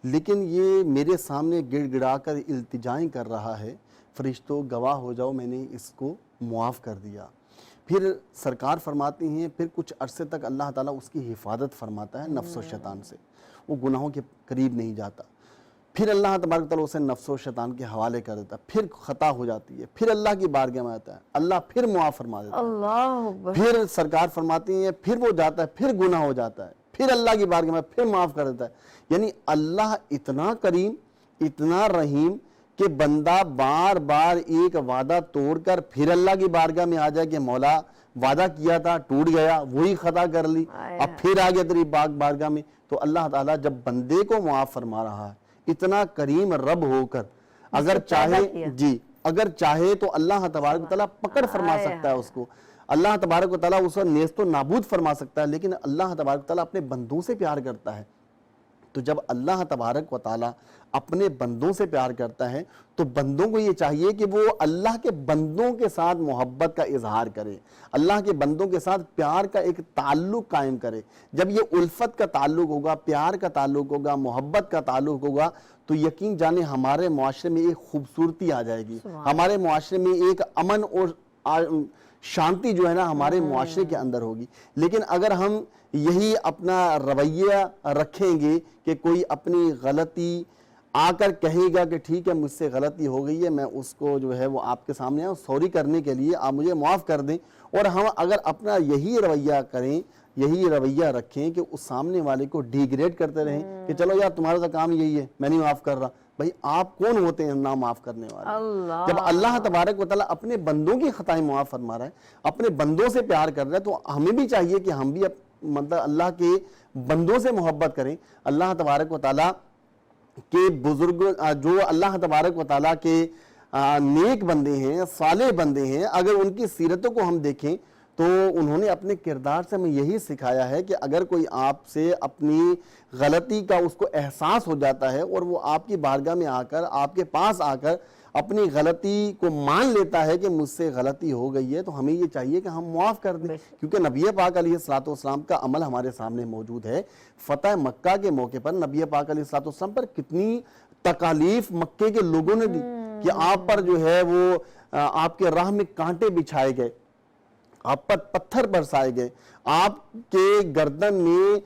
لیکن یہ میرے سامنے گڑ گڑا کر التجائیں کر رہا ہے، فرشتوں گواہ ہو جاؤ میں نے اس کو معاف کر دیا۔ پھر سرکار فرماتی ہیں پھر کچھ عرصے تک اللہ تعالیٰ اس کی حفاظت فرماتا ہے نفس و شیطان سے، وہ گناہوں کے قریب نہیں جاتا۔ پھر اللہ تبارک تعالیٰ اسے نفس و شیطان کے حوالے کر دیتا ہے، پھر خطا ہو جاتی ہے، پھر اللہ کی بارگاہ میں آتا ہے، اللہ پھر معاف فرما دیتا ہے، اللہ اکبر۔ پھر سرکار فرماتی ہیں پھر وہ جاتا ہے، پھر گناہ ہو جاتا ہے، پھر اللہ کی بارگاہ میں پھر معاف کر دیتا ہے۔ یعنی اللہ اتنا کریم، اتنا رحیم کہ بندہ بار بار ایک وعدہ توڑ کر پھر اللہ کی بارگاہ میں آ جائے کہ مولا وعدہ کیا تھا ٹوٹ گیا، وہی خطا کر لی، اب پھر آ گیا تیری بارگاہ میں. تو اللہ تعالیٰ جب بندے کو معاف فرما رہا ہے، اتنا کریم رب ہو کر، اگر چاہے اگر چاہے تو اللہ تبارک و تعالیٰ پکڑ فرما سکتا ہے اس کو، اللہ تبارک و تعالیٰ اسے نیست و نابود فرما سکتا ہے، لیکن اللہ تبارک و تعالیٰ اپنے بندوں سے پیار کرتا ہے. تو جب اللہ تبارک و تعالیٰ اپنے بندوں سے پیار کرتا ہے تو بندوں کو یہ چاہیے کہ وہ اللہ کے بندوں کے ساتھ محبت کا اظہار کرے، اللہ کے بندوں کے ساتھ پیار کا ایک تعلق قائم کرے. جب یہ الفت کا تعلق ہوگا، پیار کا تعلق ہوگا، محبت کا تعلق ہوگا، تو یقین جانے ہمارے معاشرے میں ایک خوبصورتی آ جائے گی، ہمارے معاشرے میں ایک امن اور شانتی جو ہے نا ہمارے معاشرے کے اندر ہوگی. لیکن اگر ہم یہی اپنا رویہ رکھیں گے کہ کوئی اپنی غلطی آ کر کہے گا کہ ٹھیک ہے مجھ سے غلطی ہو گئی ہے، میں اس کو جو ہے وہ آپ کے سامنے آؤں سوری کرنے کے لیے، آپ مجھے معاف کر دیں، اور ہم اگر اپنا یہی رویہ کریں، یہی رویہ رکھیں کہ اس سامنے والے کو ڈیگریڈ کرتے رہیں کہ چلو یار تمہارا تو کام یہی ہے، میں نہیں معاف کر رہا. بھائی آپ کون ہوتے ہیں نہ معاف کرنے والے؟ جب اللہ تبارک و تعالیٰ اپنے بندوں کی خطائیں معاف فرما رہا ہے، اپنے بندوں سے پیار کر رہا ہے، تو ہمیں بھی چاہیے کہ ہم بھی مطلب اللہ کے بندوں سے محبت کریں. اللہ تبارک و تعالیٰ کے بزرگ جو اللہ تبارک و تعالیٰ کے نیک بندے ہیں، صالح بندے ہیں، اگر ان کی سیرتوں کو ہم دیکھیں تو انہوں نے اپنے کردار سے ہمیں یہی سکھایا ہے کہ اگر کوئی آپ سے اپنی غلطی کا اس کو احساس ہو جاتا ہے اور وہ آپ کی بارگاہ میں آ کر، آپ کے پاس آ کر اپنی غلطی کو مان لیتا ہے کہ مجھ سے غلطی ہو گئی ہے، تو ہمیں یہ چاہیے کہ ہم معاف کر دیں. کیونکہ نبی پاک علیہ الصلوۃ والسلام کا عمل ہمارے سامنے موجود ہے. فتح مکہ کے موقع پر نبی پاک علیہ الصلوۃ والسلام پر کتنی تکالیف مکے کے لوگوں نے دی کہ آپ پر جو ہے وہ آپ کے راہ میں کانٹے بچھائے گئے، آپ پر پتھر برسائے گئے، آپ کے گردن میں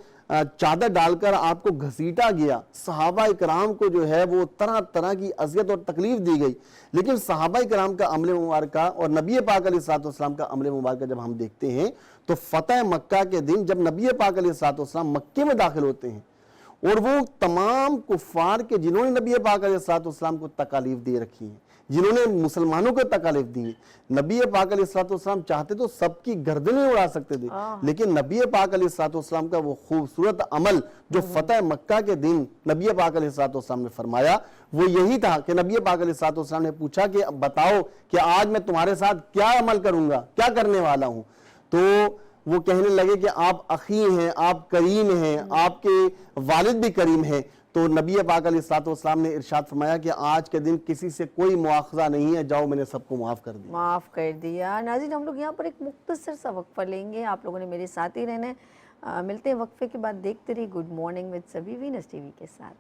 چادر ڈال کر آپ کو گھسیٹا گیا، صحابہ اکرام کو جو ہے وہ طرح طرح کی اذیت اور تکلیف دی گئی. لیکن صحابہ اکرام کا عمل مبارکہ اور نبی پاک علیہ الصلوۃ والسلام کا عمل مبارکہ جب ہم دیکھتے ہیں تو فتح مکہ کے دن جب نبی پاک علیہ الصلوۃ والسلام مکے میں داخل ہوتے ہیں اور وہ تمام کفار کے جنہوں نے نبی پاک علیہ الصلوۃ والسلام کو تکالیف دے رکھی ہیں، جنہوں نے مسلمانوں کو تکالیف دی ہیں، نبی پاک علیہ الصلوۃ والسلام چاہتے تو سب کی گردنیں اڑا سکتے تھے، لیکن نبی پاک علیہ الصلوۃ والسلام کا وہ خوبصورت عمل جو فتح مکہ کے دن نبی پاک علیہ الصلوۃ والسلام نے فرمایا وہ یہی تھا کہ نبی پاک علیہ الصلوۃ والسلام نے پوچھا کہ بتاؤ کہ آج میں تمہارے ساتھ کیا عمل کروں گا، کیا کرنے والا ہوں. تو وہ کہنے لگے کہ آپ اخی ہیں، آپ کریم ہیں، آپ کے والد بھی کریم ہیں. تو نبی پاک علیہ الصلوۃ والسلام نے ارشاد فرمایا کہ آج کے دن کسی سے کوئی مواخذہ نہیں ہے، جاؤ میں نے سب کو معاف کر دیا. معاف کر دیا. ناظرین ہم لوگ یہاں پر ایک مختصر سا وقفہ لیں گے، آپ لوگوں نے میرے ساتھ ہی رہنا ہے. ملتے ہیں وقفے کے بعد. دیکھتے رہیے گڈ مارننگ وتھ سبھی وینس ٹی وی کے ساتھ.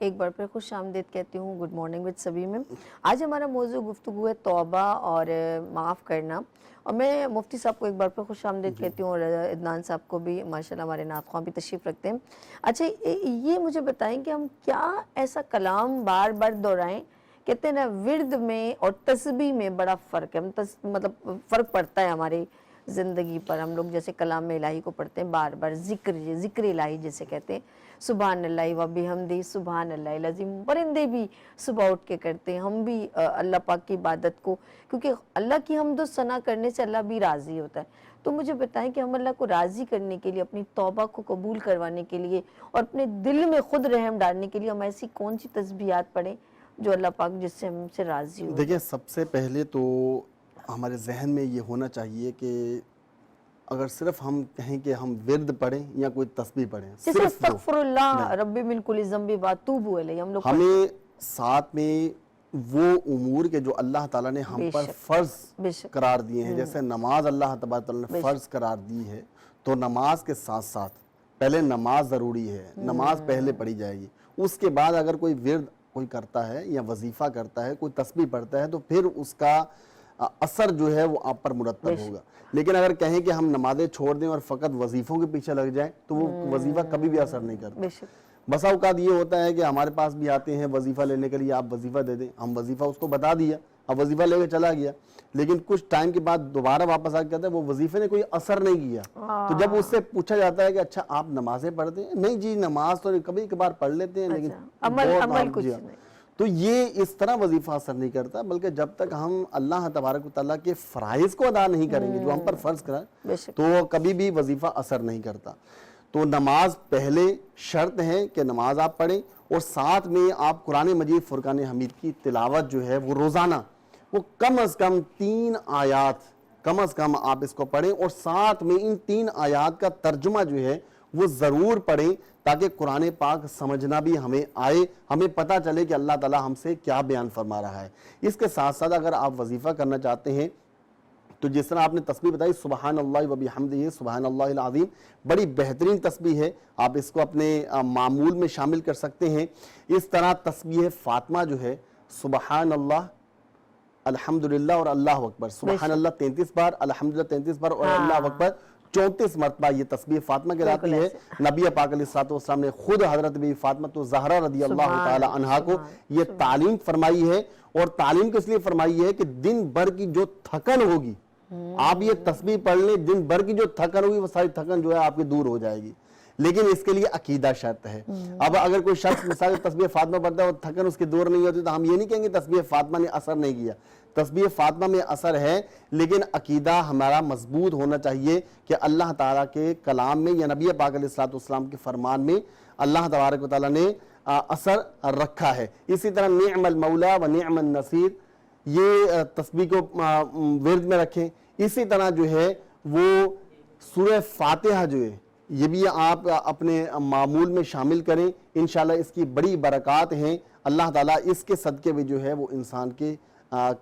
ایک بار پھر خوش آمدید کہتی ہوں گڈ مارننگ وتھ سبھی میں. آج ہمارا موضوع گفتگو ہے توبہ اور معاف کرنا، اور میں مفتی صاحب کو ایک بار پھر خوش آمدید کہتی ہوں اور عدنان صاحب کو بھی، ماشاءاللہ ہمارے نعت خواں بھی تشریف رکھتے ہیں. اچھا یہ مجھے بتائیں کہ ہم کیا ایسا کلام بار بار دہرائیں؟ کہتے ہیں نا ورد میں اور تسبیح میں بڑا فرق ہے، مطلب فرق پڑتا ہے ہماری زندگی پر. ہم لوگ جیسے کلام الہی کو پڑھتے ہیں بار بار، ذکر الہی جیسے کہتے ہیں، سبحان اللہ و بحمدہ سبحان اللہ العظیم، پرندے بھی صبح اٹھ کے کرتے ہیں. ہم بھی اللہ پاک کی عبادت کو، کیونکہ اللہ کی حمد و ثنا کرنے سے اللہ بھی راضی ہوتا ہے. تو مجھے بتائیں کہ ہم اللہ کو راضی کرنے کے لیے، اپنی توبہ کو قبول کروانے کے لیے اور اپنے دل میں خود رحم ڈالنے کے لیے ہم ایسی کون سی تسبیحات پڑھیں جو اللہ پاک جس سے ہم سے راضی ہو؟ دیکھیں سب سے پہلے تو ہمارے ذہن میں یہ ہونا چاہیے کہ اگر صرف ہم کہیں کہ ہم ورد پڑھیں یا کوئی تسبیح پڑھیں، صرف استغفر اللہ رب من کل ذنب واتوب الیہ، ہمیں ساتھ میں وہ امور کے جو اللہ تعالیٰ نے ہم پر فرض قرار دیے ہیں، جیسے نماز اللہ تبارک تعالیٰ نے فرض قرار دی ہے، تو نماز کے ساتھ ساتھ پہلے نماز ضروری ہے، نماز پہلے پڑھی جائے گی. اس کے بعد اگر کوئی ورد کوئی کرتا ہے یا وظیفہ کرتا ہے، کوئی تسبیح پڑھتا ہے، تو پھر اس کا اثر جو ہے وہ آپ پر مرتب ہوگا. لیکن اگر کہیں کہ ہم نمازیں چھوڑ دیں اور فقط وظیفوں کے پیچھے لگ جائیں تو وہ وظیفہ کبھی بھی اثر نہیں کرتا. بسا اوقات یہ ہوتا ہے کہ ہمارے پاس بھی آتے ہیں وظیفہ لینے کے لیے، آپ وظیفہ دے دیں، ہم وظیفہ اس کو بتا دیا اب وظیفہ لے کے چلا گیا، لیکن کچھ ٹائم کے بعد دوبارہ واپس آ کے کہتا ہے وہ وظیفے نے کوئی اثر نہیں کیا. تو جب اس سے پوچھا جاتا ہے کہ اچھا آپ نمازیں پڑھتے ہیں؟ نہیں جی نماز تو کبھی کبھار پڑھ لیتے ہیں لیکن عمل کچھ نہیں. تو یہ اس طرح وظیفہ اثر نہیں کرتا، بلکہ جب تک ہم اللہ تبارک و تعالیٰ کے فرائض کو ادا نہیں کریں گے جو ہم پر فرض کریں تو کبھی بھی وظیفہ اثر نہیں کرتا. تو نماز پہلے شرط ہے کہ نماز آپ پڑھیں، اور ساتھ میں آپ قرآن مجید فرقان حمید کی تلاوت جو ہے وہ روزانہ وہ کم از کم 3 آیات کم از کم آپ اس کو پڑھیں، اور ساتھ میں ان 3 آیات کا ترجمہ جو ہے وہ ضرور پڑھیں تاکہ قرآن پاک سمجھنا بھی ہمیں آئے، ہمیں پتہ چلے کہ اللہ تعالیٰ ہم سے کیا بیان فرما رہا ہے. اس کے ساتھ ساتھ اگر آپ وظیفہ کرنا چاہتے ہیں تو جس طرح آپ نے تسبیح بتائی سبحان اللہ و بحمدہ سبحان اللہ العظیم، بڑی بہترین تسبیح ہے، آپ اس کو اپنے معمول میں شامل کر سکتے ہیں. اس طرح تسبیح فاطمہ جو ہے سبحان اللہ الحمدللہ اور اللہ اکبر، سبحان اللہ 33 بار، الحمدللہ 33 بار اور اللہ اکبر 34 مرتبہ یہ تسبیح فاطمہ کہلاتی ہے. نبی پاک علیہ الصلوۃ والسلام نے خود حضرت بی فاطمہ الزہرا رضی اللہ تعالی عنہا کو یہ تعلیم فرمائی ہے، اور تعلیم کس لیے فرمائی ہے کہ دن بھر کی جو تھکن ہوگی آپ یہ تسبیح پڑھ لیں، دن بھر کی جو تھکن ہوگی وہ ساری تھکن جو ہے آپ کی دور ہو جائے گی، لیکن اس کے لیے عقیدہ شرط ہے. اب اگر کوئی شخص مثال تسبیح فاطمہ پڑھتا ہے اور تھکن اس کی دور نہیں ہوتی تو ہم یہ نہیں کہیں گے تسبیح فاطمہ نے اثر نہیں کیا. تسبیح فاطمہ میں اثر ہے، لیکن عقیدہ ہمارا مضبوط ہونا چاہیے کہ اللہ تعالیٰ کے کلام میں یا نبی پاک علیہ الصلوۃ والسلام کے فرمان میں اللہ تبارک و تعالیٰ نے اثر رکھا ہے. اسی طرح نعم المولا و نعم النصیر، یہ تسبیح کو ورد میں رکھیں. اسی طرح جو ہے وہ سورہ فاتحہ جو ہے یہ بھی آپ اپنے معمول میں شامل کریں، انشاءاللہ اس کی بڑی برکات ہیں. اللہ تعالیٰ اس کے صدقے میں جو ہے وہ انسان کے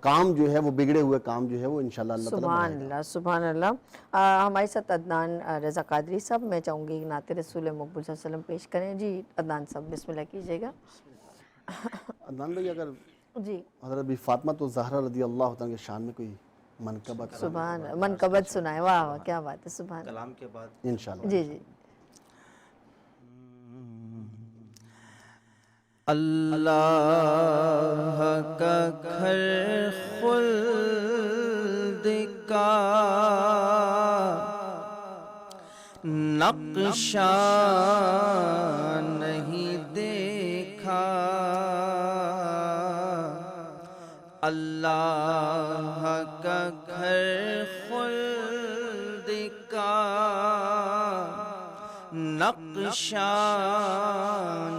کام جو ہے وہ بگڑے ہوئے کام جو ہے وہ انشاءاللہ اللہ تعالیٰ سبحان اللہ سبحان اللہ. ہمارے ساتھ عدنان رضا قادری صاحب، میں چاہوں گی نعت رسول مقبول صلی اللہ علیہ وسلم پیش کریں. جی عدنان صاحب بسم اللہ کیجئے گا. عدنان بھائی اگر جی حضرت بی فاطمہ الزہرا رضی اللہ تعالیٰ کے شان میں کوئی منقبت سبحان منقبت سنائے. واہ واہ کیا بات ہے، سبحان کلام کے بعد انشاءاللہ. جی جی. اللہ کا گھر خلد کا نقشہ نہیں دیکھا، اللہ کا گھر خلد کا نقشہ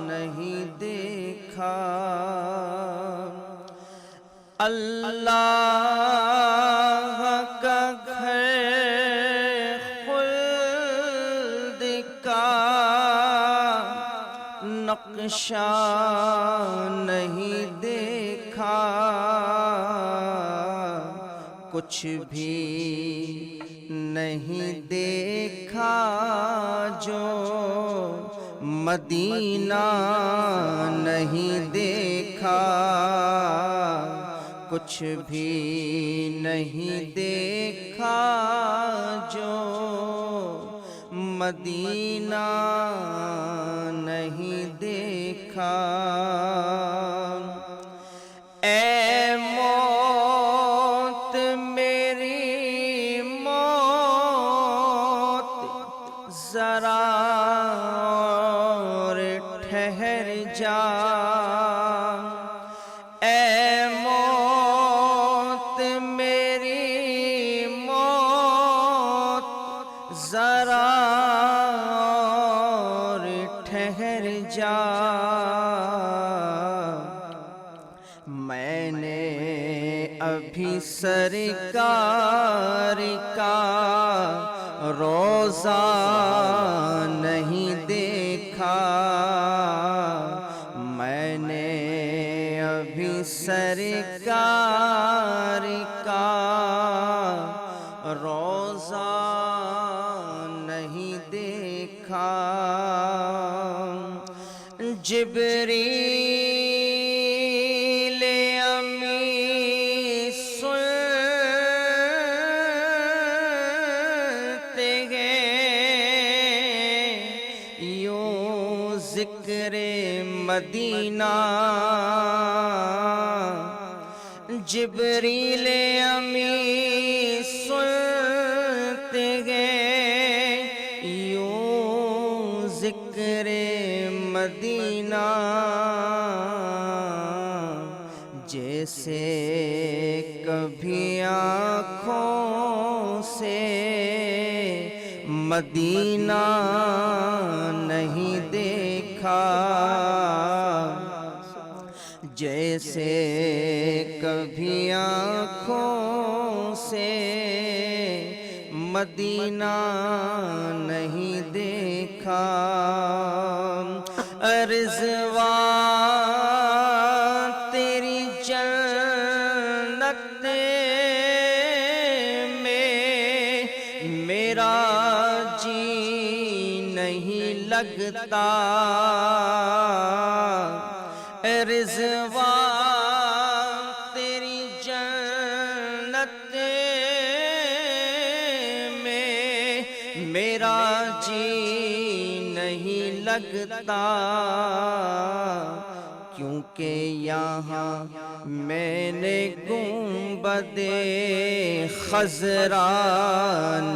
نہیں دیکھا، اللہ کا گھر خلد کا نقشہ نہیں دیکھا، کچھ بھی نہیں دیکھا جو مدینہ نہیں دیکھا، کچھ بھی نہیں دیکھا جو مدینہ نہیں دیکھا. اے موت میری موت ذرا اور ٹھہر جا، اے موت میری موت ذرا اور ٹھہر جا، میں نے ابھی سرکار کا روزہ نہیں دیکھا، میں نے ابھی سرکار کا روزہ نہیں دیکھا. جبریل امی سنتے ہیں یوں ذکر مدینہ، جبریل امی سنتے گئے یوں ذکر مدینہ، جیسے کبھی آنکھوں سے مدینہ نہیں دیکھا، جیسے کبھی آنکھوں سے مدینہ نہیں دیکھا۔ رضوان تیری جنت میں میرا جی نہیں لگتا، رضوان تیری جنت میں میرا جی نہیں لگتا، کیونکہ یہاں میں نے گنبد خضرا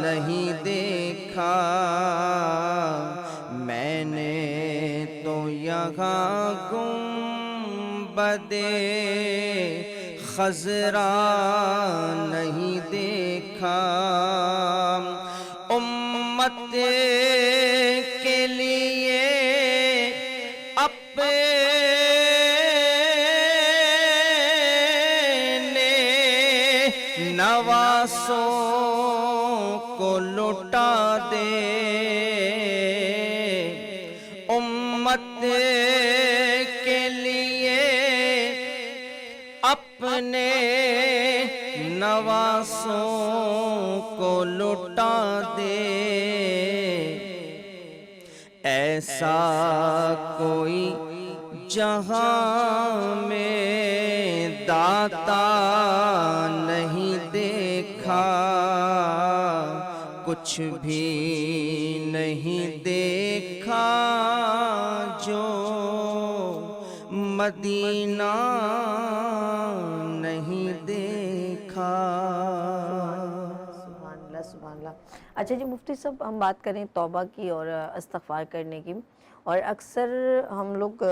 نہیں دیکھا، میں نے تو یہاں گنبد خضرا نہیں دیکھا۔ امت کے لیے اپنے نواسوں کو لٹا دے، امت کے لیے اپنے نواسوں کو لٹا دے، ایسا کوئی جہاں میں داتا نہیں دیکھا، کچھ بھی نہیں دیکھا جو مدینہ نہیں دیکھا۔ سبحان اللہ سبحان اللہ۔ اچھا جی مفتی صاحب، ہم بات کریں توبہ کی اور استغفار کرنے کی، اور اکثر ہم لوگ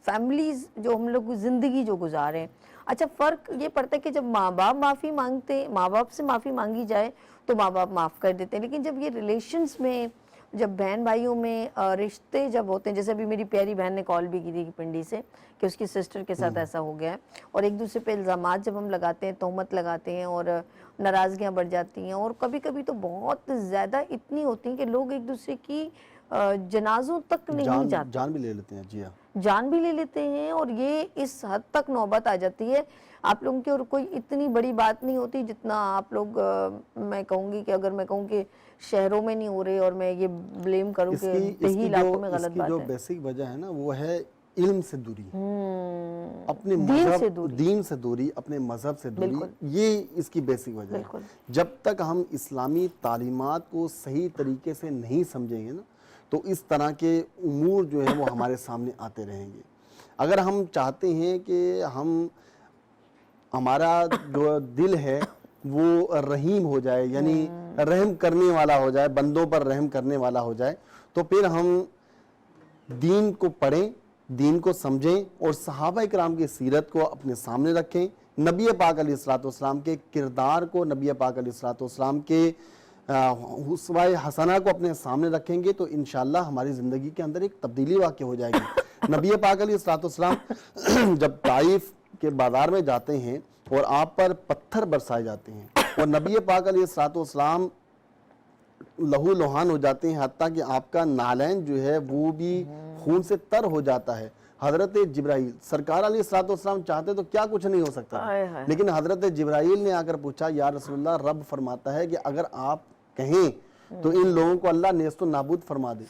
فیملیز جو ہم لوگ زندگی جو گزارے ہیں، اچھا فرق یہ پڑتا ہے کہ جب ماں باپ معافی مانگتے، ماں باپ سے معافی مانگی جائے تو ماں باپ معاف کر دیتے ہیں، لیکن جب یہ ریلیشنز میں، جب بہن بھائیوں میں رشتے جب ہوتے ہیں، جیسے ابھی میری پیاری بہن نے کال بھی کی تھی پنڈی سے کہ اس کی سسٹر کے ساتھ ایسا ہو گیا ہے، اور ایک دوسرے پہ الزامات جب ہم لگاتے ہیں، تہمت لگاتے ہیں، اور ناراضگیاں بڑھ جاتی ہیں، اور کبھی کبھی تو بہت زیادہ اتنی ہوتی ہیں کہ لوگ ایک دوسرے کی جنازوں تک نہیں جاتے، جان بھی لے لیتے ہیں، جی ہاں، جان بھی لے لیتے ہیں، اور یہ اس حد تک نوبت آ جاتی ہے آپ لوگوں کی، اور کوئی اتنی بڑی بات نہیں ہوتی جتنا آپ لوگ، میں کہوں گی کہ اگر میں کہوں کہ شہروں میں نہیں ہو رہے اور میں یہ بلیم کروں کہ دیہی علاقوں میں غلط اس کی بات جو ہے، بیسک وجہ ہے نا وہ ہے علم سے دوری، اپنے دین سے مذہب، دوری، دین سے دوری، اپنے مذہب سے دوری، یہ اس کی بیسک وجہ ہے۔ جب تک ہم اسلامی تعلیمات کو صحیح طریقے سے نہیں سمجھیں گے نا تو اس طرح کے امور جو ہیں وہ ہمارے سامنے آتے رہیں گے۔ اگر ہم چاہتے ہیں کہ ہمارا جو دل ہے وہ رحیم ہو جائے، یعنی رحم کرنے والا ہو جائے، بندوں پر رحم کرنے والا ہو جائے، تو پھر ہم دین کو پڑھیں، دین کو سمجھیں، اور صحابہ کرام کی سیرت کو اپنے سامنے رکھیں، نبی پاک علیہ الصلوۃ کے کردار کو، نبی پاک علیہ الصلوۃ کے اسوہ حسنہ کو اپنے سامنے رکھیں گے تو انشاءاللہ ہماری زندگی کے اندر ایک تبدیلی واقع ہو جائے گی۔ نبی پاک علیہ الصلوۃ جب طائف کے بازار میں جاتے ہیں اور آپ پر پتھر برسائے جاتے ہیں اور نبی پاک علیہ الصلوۃ لہو لہان ہو جاتے ہیں، حتیٰ کہ آپ کا نالین جو ہے وہ بھی خون سے تر ہو جاتا ہے، حضرت جبرائیل سرکار علیہ الصلوۃ چاہتے تو کیا کچھ نہیں ہو سکتا، لیکن حضرت جبرائیل نے آ کر پوچھا، یا رسول اللہ، رب فرماتا ہے کہ اگر آپ کہیں تو ان لوگوں کو اللہ نیست و نابود فرما دے،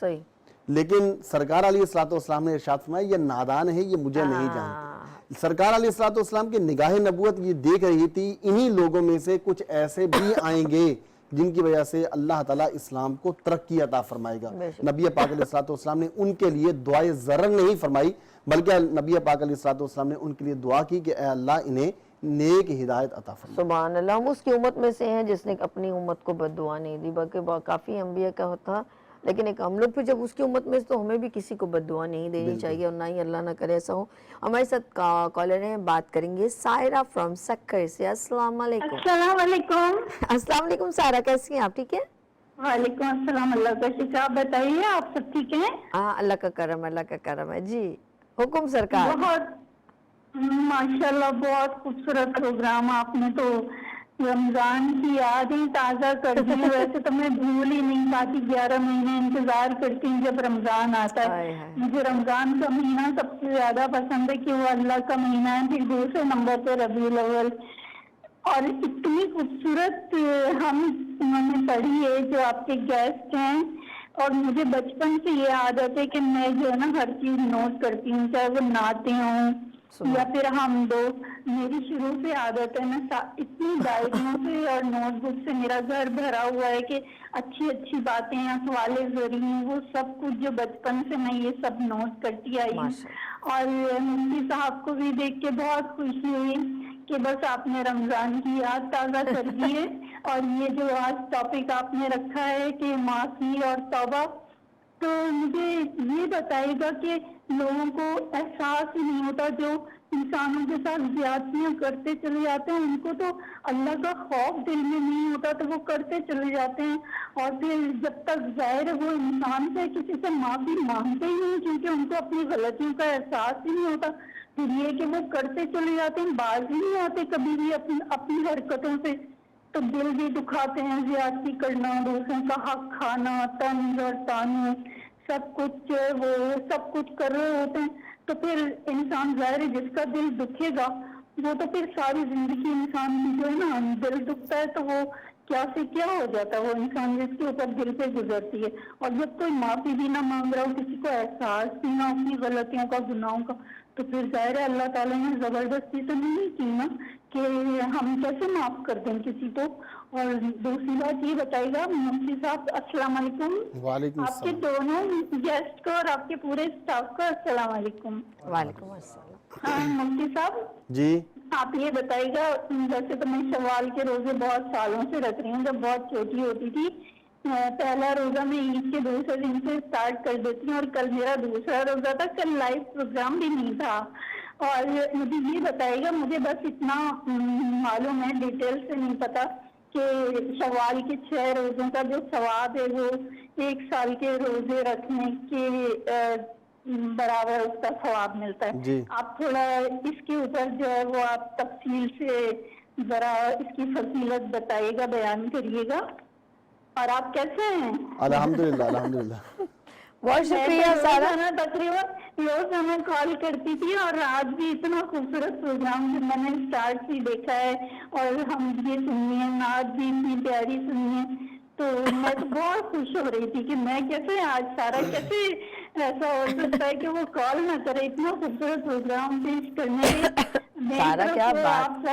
لیکن سرکار علیہ الصلوۃ نے ارشاد فرمایا یہ نادان ہے، یہ مجھے نہیں جانتے۔ سرکار علیہ الصلوۃ کی نگاہ نبوت یہ دیکھ رہی تھی انہی لوگوں میں سے کچھ ایسے بھی آئیں گے جن کی وجہ سے اللہ تعالیٰ اسلام کو ترقی عطا فرمائے گا۔ نبی پاک علیہ الصلوۃ نے ان کے لیے دعائے ضرر نہیں فرمائی، بلکہ نبی پاک علیہ الصلوۃ نے ان کے لیے دعا کی کہ اے اللہ انہیں نیک ہدایت عطا فرمائے۔ سبحان اللہ، ہم اس کی امت میں سے ہیں جس نے اپنی امت کو بد دعا نہیں دی، بلکہ کافی انبیاء کا ہوتا، لیکن ایک ہم لوگ پھر جب اس کی امت میں سے تو ہمیں بھی کسی کو بد دعا نہیں دینی چاہیے، اور نہ ہی اللہ نہ کرے ایسا ہو۔ ہمارے ساتھ کالر ہیں، بات کریں گے سائرہ فرام سکر سے۔ السلام علیکم۔ السلام علیکم۔ السلام علیکم سائرہ، کیسی ہیں آپ؟ ٹھیک ہے؟ وعلیکم السلام، اللہ کا شکر۔ آپ بتائیے، آپ سب ٹھیک ہیں؟ ہاں، اللہ کا کرم، اللہ کا کرم ہے جی، حکم سرکار۔ بہت ماشاءاللہ، بہت خوبصورت پروگرام، آپ نے تو رمضان کی یادیں تازہ کر دی۔ ویسے تو میں بھول ہی نہیں پاتی، 11 مہینے انتظار کرتی ہوں جب رمضان آتا ہے۔ مجھے رمضان کا مہینہ سب سے زیادہ پسند ہے کہ وہ اللہ کا مہینہ ہے، پھر دوسرے نمبر پہ ربیع الاول، اور اتنی خوبصورت ہم انہوں نے پڑھی ہے جو آپ کے گیسٹ ہیں۔ اور مجھے بچپن سے یہ عادت ہے کہ میں جو ہے نا ہر چیز نوٹ کرتی ہوں، چاہے وہ نعتیں ہوں یا پھر ہم دو، میری شروع سے عادت ہے، میں اتنی ڈائریوں سے اور نوٹ بک سے میرا گھر بھرا ہوا ہے کہ اچھی اچھی باتیں، اقوال ذریعے، وہ سب کچھ جو بچپن سے میں یہ سب نوٹ کرتی آئی ہوں۔ اور مفتی صاحب کو بھی دیکھ کے بہت خوشی ہوئی کہ بس آپ نے رمضان کی یاد تازہ کر دی ہے۔ اور یہ جو آج ٹاپک آپ نے رکھا ہے کہ معافی اور توبہ، تو مجھے یہ بتائے گا کہ لوگوں کو احساس ہی نہیں ہوتا، جو انسانوں کے ساتھ زیادتیاں کرتے چلے جاتے ہیں، ان کو تو اللہ کا خوف دل میں نہیں ہوتا تو وہ کرتے چلے جاتے ہیں، اور پھر جب تک ظاہر وہ انسان سے کسی سے معافی مانگتے ہی نہیں، کیونکہ ان کو اپنی غلطیوں کا احساس ہی نہیں ہوتا، پھر یہ کہ وہ کرتے چلے جاتے ہیں، باز ہی نہیں آتے کبھی بھی اپنی حرکتوں سے، تو دل بھی دکھاتے ہیں، زیادتی کرنا، دوسروں کا حق کھانا، طنز اور تانے، سب کچھ وہ سب کچھ کر رہے ہوتے ہیں۔ تو پھر انسان ظاہر ہے جس کا دل دکھے گا وہ تو پھر ساری زندگی انسان کی جو ہے نا دل دکھتا ہے تو وہ کیا سے کیا ہو جاتا ہے وہ انسان جس کے اوپر دل پہ گزرتی ہے۔ اور جب کوئی معافی بھی نہ مانگ رہا ہو، کسی کو احساس بھی نہ اپنی غلطیوں کا، گناہوں کا، تو پھر ظاہر ہے اللہ تعالیٰ نے زبردستی تو نہیں کی نا کہ ہم کیسے معاف کر دیں کسی کو۔ اور دوسری بات یہ بتائیے گا مفتی صاحب، السلام علیکم۔ وعلیکم آپ کے السلام۔ دونوں گیسٹ کو اور آپ کے پورے اسٹاف کو السلام علیکم۔ وعلیکم السلام۔ ہاں مفتی صاحب جی آپ یہ بتائیے گا، ویسے تو میں شوال کے روزے بہت سالوں سے رکھ رہی ہوں، جب بہت چھوٹی ہوتی تھی پہلا روزہ میں عید کے دوسرے دن سے اسٹارٹ کر دیتی ہوں، اور کل میرا دوسرا روزہ تھا، کل لائیو پروگرام بھی نہیں تھا۔ اور مجھے یہ بتائے گا، مجھے بس اتنا معلوم ہے، ڈیٹیل سے نہیں پتا، کہ شوال کے 6 روزوں کا جو ثواب ہے وہ 1 سال کے روزے رکھنے کے برابر اس کا ثواب ملتا ہے۔ جی آپ تھوڑا اس کے اوپر جو ہے وہ آپ تفصیل سے ذرا اس کی فضیلت بتائیے گا، بیان کریے گا۔ اور آپ کیسے ہیں؟ الحمدللہ الحمدللہ۔ بہت شکریہ سارا۔ تقریباً روز کال کرتی تھی، اور آج بھی اتنا خوبصورت پروگرام جو میں نے اسٹارٹ سے دیکھا ہے، اور ہم یہ سنی ہے، نعت بھی اتنی پیاری سنی ہے، تو میں تو بہت خوش ہو رہی تھی کہ میں کیسے آج سارا کیسے ایسا ہو سکتا ہے کہ وہ کال نہ کرے، اتنا خوبصورت پروگرام پیش کرنے کے۔ سارا کیا بات۔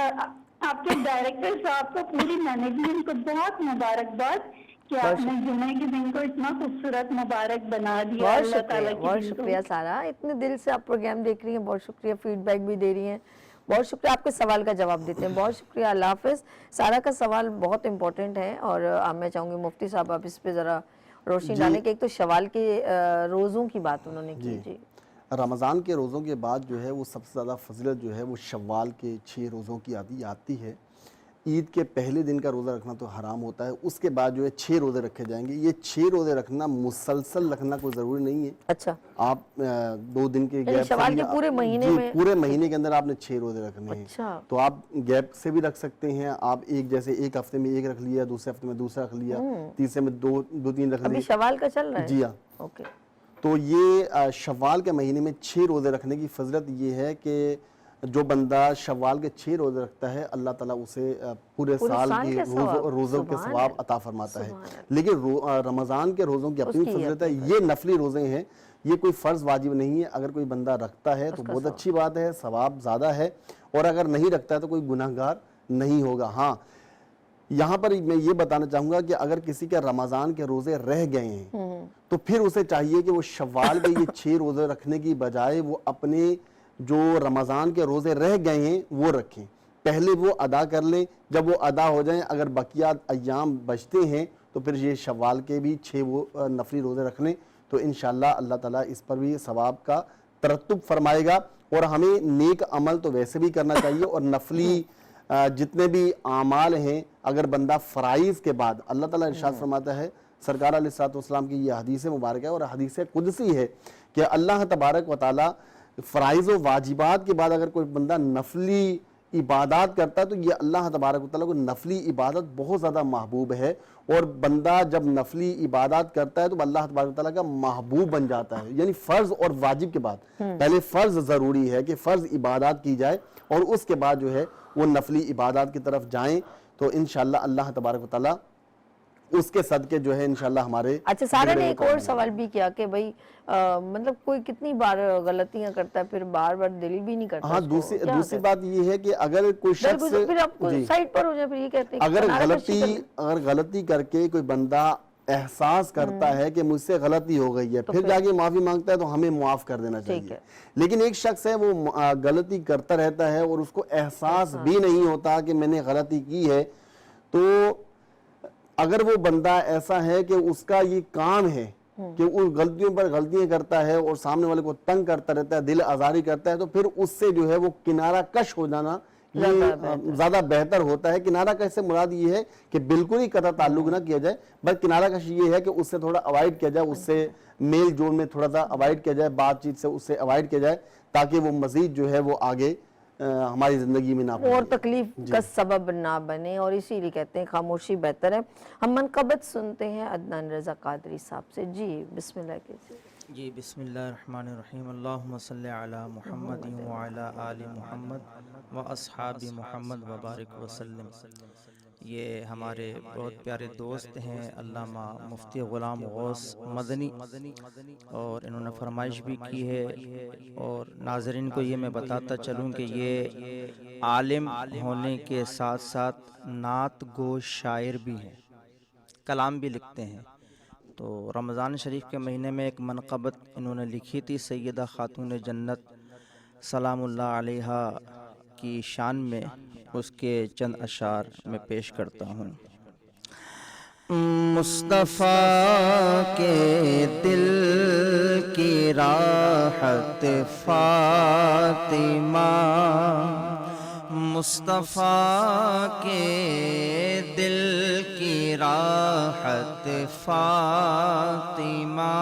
آپ کے ڈائریکٹر صاحب کو، پوری مینجمنٹ کو بہت مبارکباد کہ آپ نے جمعے کے دن کو اتنا خوبصورت مبارک بنا دیا۔ بہت اللہ تعالیٰ شکریہ، کی بہت شکریہ سارا، اتنے دل سے آپ پروگرام دیکھ رہی ہیں، بہت شکریہ، فیڈ بیک بھی دے رہی ہیں، بہت شکریہ، آپ کے سوال کا جواب دیتے ہیں، بہت شکریہ، اللہ حافظ۔ سارا کا سوال بہت امپورٹنٹ ہے، اور میں چاہوں گی مفتی صاحب آپ اس پہ ذرا روشنی ڈالیں کہ ایک تو شوال کے روزوں کی بات انہوں نے کی۔ جی رمضان کے روزوں کے بعد جو ہے وہ سب سے زیادہ فضیلت جو ہے وہ شوال کے 6 روزوں کی آتی ہے۔ عید کے پہلے دن کا روزہ رکھنا تو حرام ہوتا ہے، اس کے بعد جو ہے 6 روزے رکھے جائیں گے۔ یہ 6 روزے رکھنا مسلسل رکھنا کوئی ضروری نہیں ہے، اچھا، آپ 2 دن کے گیپ شوال کے پورے مہینے میں، پورے مہینے کے اندر آپ نے 6 روزے رکھنے ہیں، تو آپ گیپ سے بھی رکھ سکتے ہیں۔ آپ جیسے ایک ہفتے میں 1 رکھ لیا، دوسرے ہفتے میں دوسرا رکھ لیا، تیسرے میں 2-3 رکھ ابھی لیا۔ شوال کا چل رہا ہے؟ جی ہاں، اوکے۔ تو یہ شوال کے مہینے میں 6 روزے رکھنے کی فضیلت یہ ہے کہ جو بندہ شوال کے 6 روزے رکھتا ہے، اللہ تعالیٰ اسے پورے سال کی روزوں کے ثواب عطا فرماتا ہے۔ لیکن رمضان کے روزوں کی اپنی فضیلت ہے، یہ نفلی روزے ہیں، یہ کوئی فرض واجب نہیں ہے۔ اگر کوئی بندہ رکھتا ہے تو بہت اچھی بات ہے، ثواب زیادہ ہے، اور اگر نہیں رکھتا ہے تو کوئی گناہگار نہیں ہوگا۔ ہاں، یہاں پر میں یہ بتانا چاہوں گا کہ اگر کسی کے رمضان کے روزے رہ گئے ہیں تو پھر اسے چاہیے کہ وہ شوال کے یہ 6 روزے رکھنے کی بجائے وہ اپنے جو رمضان کے روزے رہ گئے ہیں وہ رکھیں، پہلے وہ ادا کر لیں. جب وہ ادا ہو جائیں, اگر بقیات ایام بچتے ہیں تو پھر یہ شوال کے بھی 6 وہ نفلی روزے رکھ لیں, تو انشاءاللہ اللہ تعالیٰ اس پر بھی ثواب کا ترتب فرمائے گا. اور ہمیں نیک عمل تو ویسے بھی کرنا چاہیے, اور نفلی جتنے بھی اعمال ہیں اگر بندہ فرائض کے بعد, اللہ تعالیٰ ارشاد فرماتا ہے, سرکار علیہ الصلوۃ والسلام کی یہ حدیث مبارکہ ہے اور حدیث قدسی ہے کہ اللہ تبارک و تعالیٰ فرائض و واجبات کے بعد اگر کوئی بندہ نفلی عبادات کرتا ہے تو یہ اللہ تبارک و تعالیٰ کو نفلی عبادت بہت زیادہ محبوب ہے. اور بندہ جب نفلی عبادات کرتا ہے تو اللہ تبارک و تعالیٰ کا محبوب بن جاتا ہے. یعنی فرض اور واجب کے بعد پہلے فرض ضروری ہے کہ فرض عبادات کی جائے, اور اس کے بعد جو ہے وہ نفلی عبادات کی طرف جائیں, تو انشاءاللہ اللہ تبارک و تعالیٰ اس کے صدقے جو ہے انشاءاللہ ہمارے. اچھا, سارا نے ایک اور سوال بھی کیا کہ بھئی مطلب کوئی کتنی بار غلطیاں کرتا ہے, پھر بار بار دل بھی نہیں کرتا. ہاں, دوسری بات یہ ہے کہ اگر کوئی شخص پھر آپ کو سائٹ پر ہو جائے, پھر یہ کہتے ہیں اگر غلطی کر کے کوئی بندہ احساس کرتا ہے کہ مجھ سے غلطی ہو گئی ہے, پھر جا کے معافی مانگتا ہے تو ہمیں معاف کر دینا چاہیے. لیکن ایک شخص ہے وہ غلطی کرتا رہتا ہے اور اس کو احساس بھی نہیں ہوتا کہ میں نے غلطی کی ہے, تو اگر وہ بندہ ایسا ہے کہ اس کا یہ کام ہے کہ اس غلطیوں پر غلطیاں کرتا ہے اور سامنے والے کو تنگ کرتا رہتا ہے, دل آزاری کرتا ہے, تو پھر اس سے جو ہے وہ کنارہ کش ہو جانا یہ زیادہ بہتر ہوتا ہے. کنارہ کش سے مراد یہ ہے کہ بالکل ہی قطع تعلق نہ کیا جائے, بس کنارہ کش یہ ہے کہ اس سے تھوڑا اوائڈ کیا جائے, اس سے میل جول میں تھوڑا سا اوائڈ کیا جائے, بات چیت سے اس سے اوائڈ کیا جائے, تاکہ وہ مزید جو ہے وہ آگے ہماری زندگی میں نہ پڑے اور تکلیف کا سبب نہ بنے. اور اسی لیے کہتے ہیں خاموشی بہتر ہے. ہم منقبت سنتے ہیں عدنان رضا قادری صاحب سے. جی بسم اللہ کیجئے. جی بسم اللہ الرحمن الرحیم. اللہم صلی علی محمد وعلی آل محمد و اصحاب محمد وبارک وسلم. یہ ہمارے بہت پیارے دوست ہیں علامہ مفتی غلام غوث مدنی, اور انہوں نے فرمائش بھی کی ہے, اور ناظرین کو یہ میں بتاتا چلوں کہ یہ عالم ہونے کے ساتھ ساتھ نعت گو شاعر بھی ہیں, کلام بھی لکھتے ہیں. تو رمضان شریف کے مہینے میں ایک منقبت انہوں نے لکھی تھی سیدہ خاتون جنت سلام اللہ علیہا کی شان میں, اس کے چند اشعار میں پیش کرتا ہوں. مصطفیٰ کے دل کی راحت فاطمہ, مصطفیٰ کے دل کی راحت فاطمہ,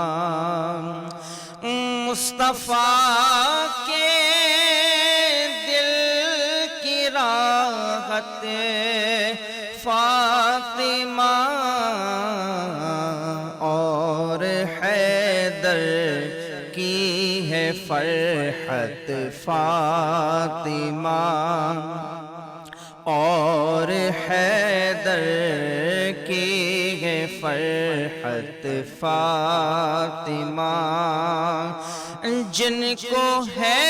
مصطفیٰ کے دل کی راحت فاطمہ, اور حیدر کی ہے فرحت فاطمہ, اور حیدر کی ہے فرحت فاطمہ. جن کو ہے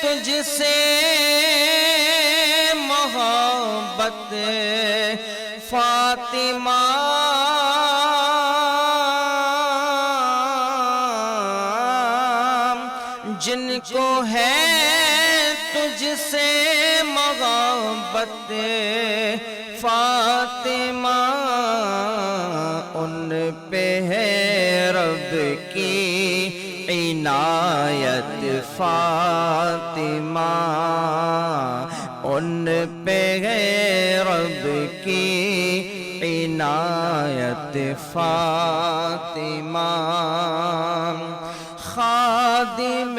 تجھ سے محبت فاطمہ, جن کو ہے تجھ سے محبت فاطمہ, ان پہ ہے رب کی عنایت فاطمہ, ان پہ ہے رب کی عنایت فاطمہ. خادم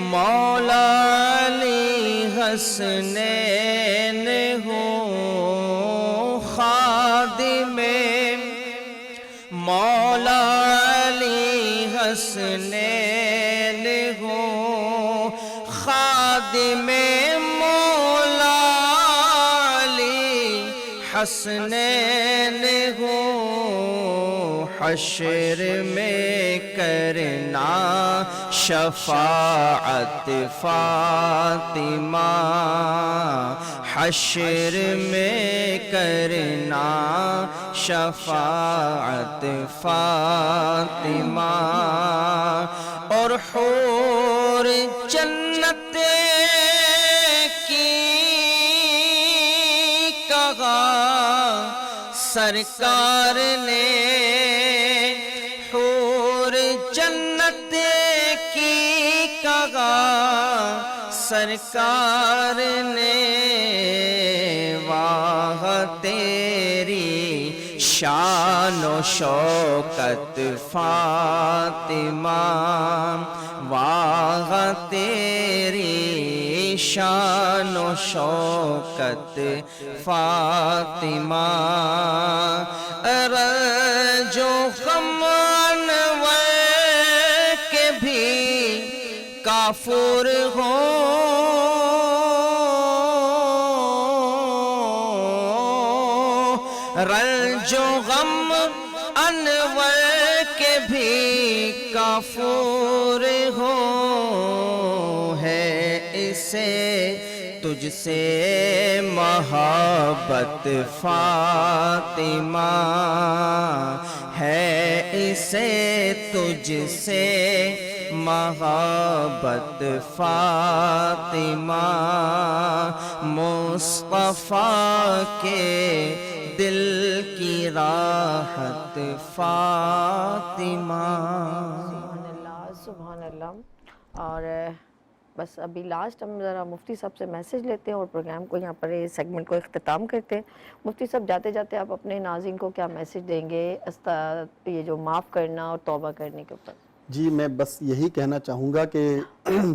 مولا علی حسنین ہوں, خادم مولا علی حسنین ہوں, خادم مولا علی حسنین ہوں, حشر میں کرنا شفاعت فاطمہ, حشر میں کرنا شفاعت فاطمہ, اور حور جنت کی سرکار نے حور جنت کی کہا سرکار نے واہ تیری شان و شوکت فاطمہ واہ تیری شان و شوکت فاطمہ رنج و غم انور کے بھی کافر ہوں رنج و غم انور کے بھی کافر ہو ہے اسے تجھ سے محبت فاطمہ ہے اسے تجھ سے محبت فاطمہ مصطفیٰ کے دل کی راحت فاطمہ. سبحان اللہ سبحان اللہ. اور بس ابھی لاسٹ ہم ذرا مفتی صاحب سے میسج لیتے ہیں اور پروگرام کو یہاں پر سیگمنٹ کو اختتام کرتے ہیں. مفتی صاحب جاتے جاتے آپ اپنے ناظرین کو کیا میسج دیں گے یہ جو معاف کرنا اور توبہ کرنے کے اوپر؟ جی میں بس یہی کہنا چاہوں گا کہ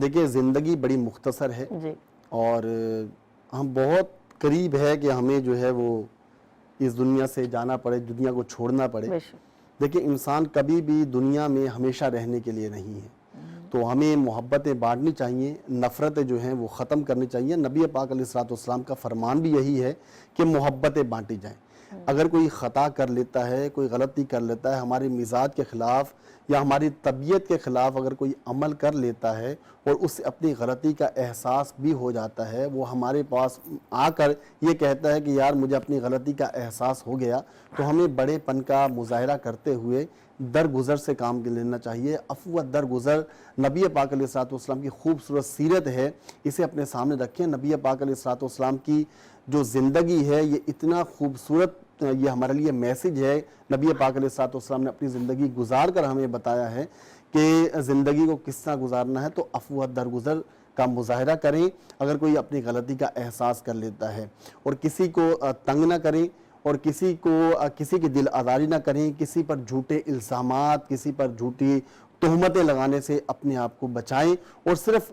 دیکھیں زندگی بڑی مختصر ہے جی اور ہم بہت قریب ہے کہ ہمیں جو ہے وہ اس دنیا سے جانا پڑے, دنیا کو چھوڑنا پڑے. بے شک دیکھیں انسان کبھی بھی دنیا میں ہمیشہ رہنے کے لیے نہیں ہے, تو ہمیں محبتیں بانٹنی چاہیے, نفرتیں جو ہیں وہ ختم کرنی چاہیے. نبی پاک علیہ الصلوۃ والسلام کا فرمان بھی یہی ہے کہ محبتیں بانٹی جائیں. اگر کوئی خطا کر لیتا ہے, کوئی غلطی کر لیتا ہے, ہمارے مزاج کے خلاف یا ہماری طبیعت کے خلاف اگر کوئی عمل کر لیتا ہے اور اس سے اپنی غلطی کا احساس بھی ہو جاتا ہے, وہ ہمارے پاس آ کر یہ کہتا ہے کہ یار مجھے اپنی غلطی کا احساس ہو گیا, تو ہمیں بڑے پن کا مظاہرہ کرتے ہوئے درگزر سے کام لینا چاہیے. عفو درگزر نبی پاک علیہ الصلوۃ والسلام کی خوبصورت سیرت ہے, اسے اپنے سامنے رکھیں. نبی پاک علیہ الصلوۃ والسلام کی جو زندگی ہے یہ اتنا خوبصورت, یہ ہمارے لیے میسج ہے. نبی پاک علیہ الصلوۃ والسلام نے اپنی زندگی گزار کر ہمیں بتایا ہے کہ زندگی کو کس طرح گزارنا ہے. تو عفو درگزر کا مظاہرہ کریں اگر کوئی اپنی غلطی کا احساس کر لیتا ہے, اور کسی کو تنگ نہ کریں اور کسی کی دل آزاری نہ کریں. کسی پر جھوٹے الزامات, کسی پر جھوٹی تہمتیں لگانے سے اپنے آپ کو بچائیں اور صرف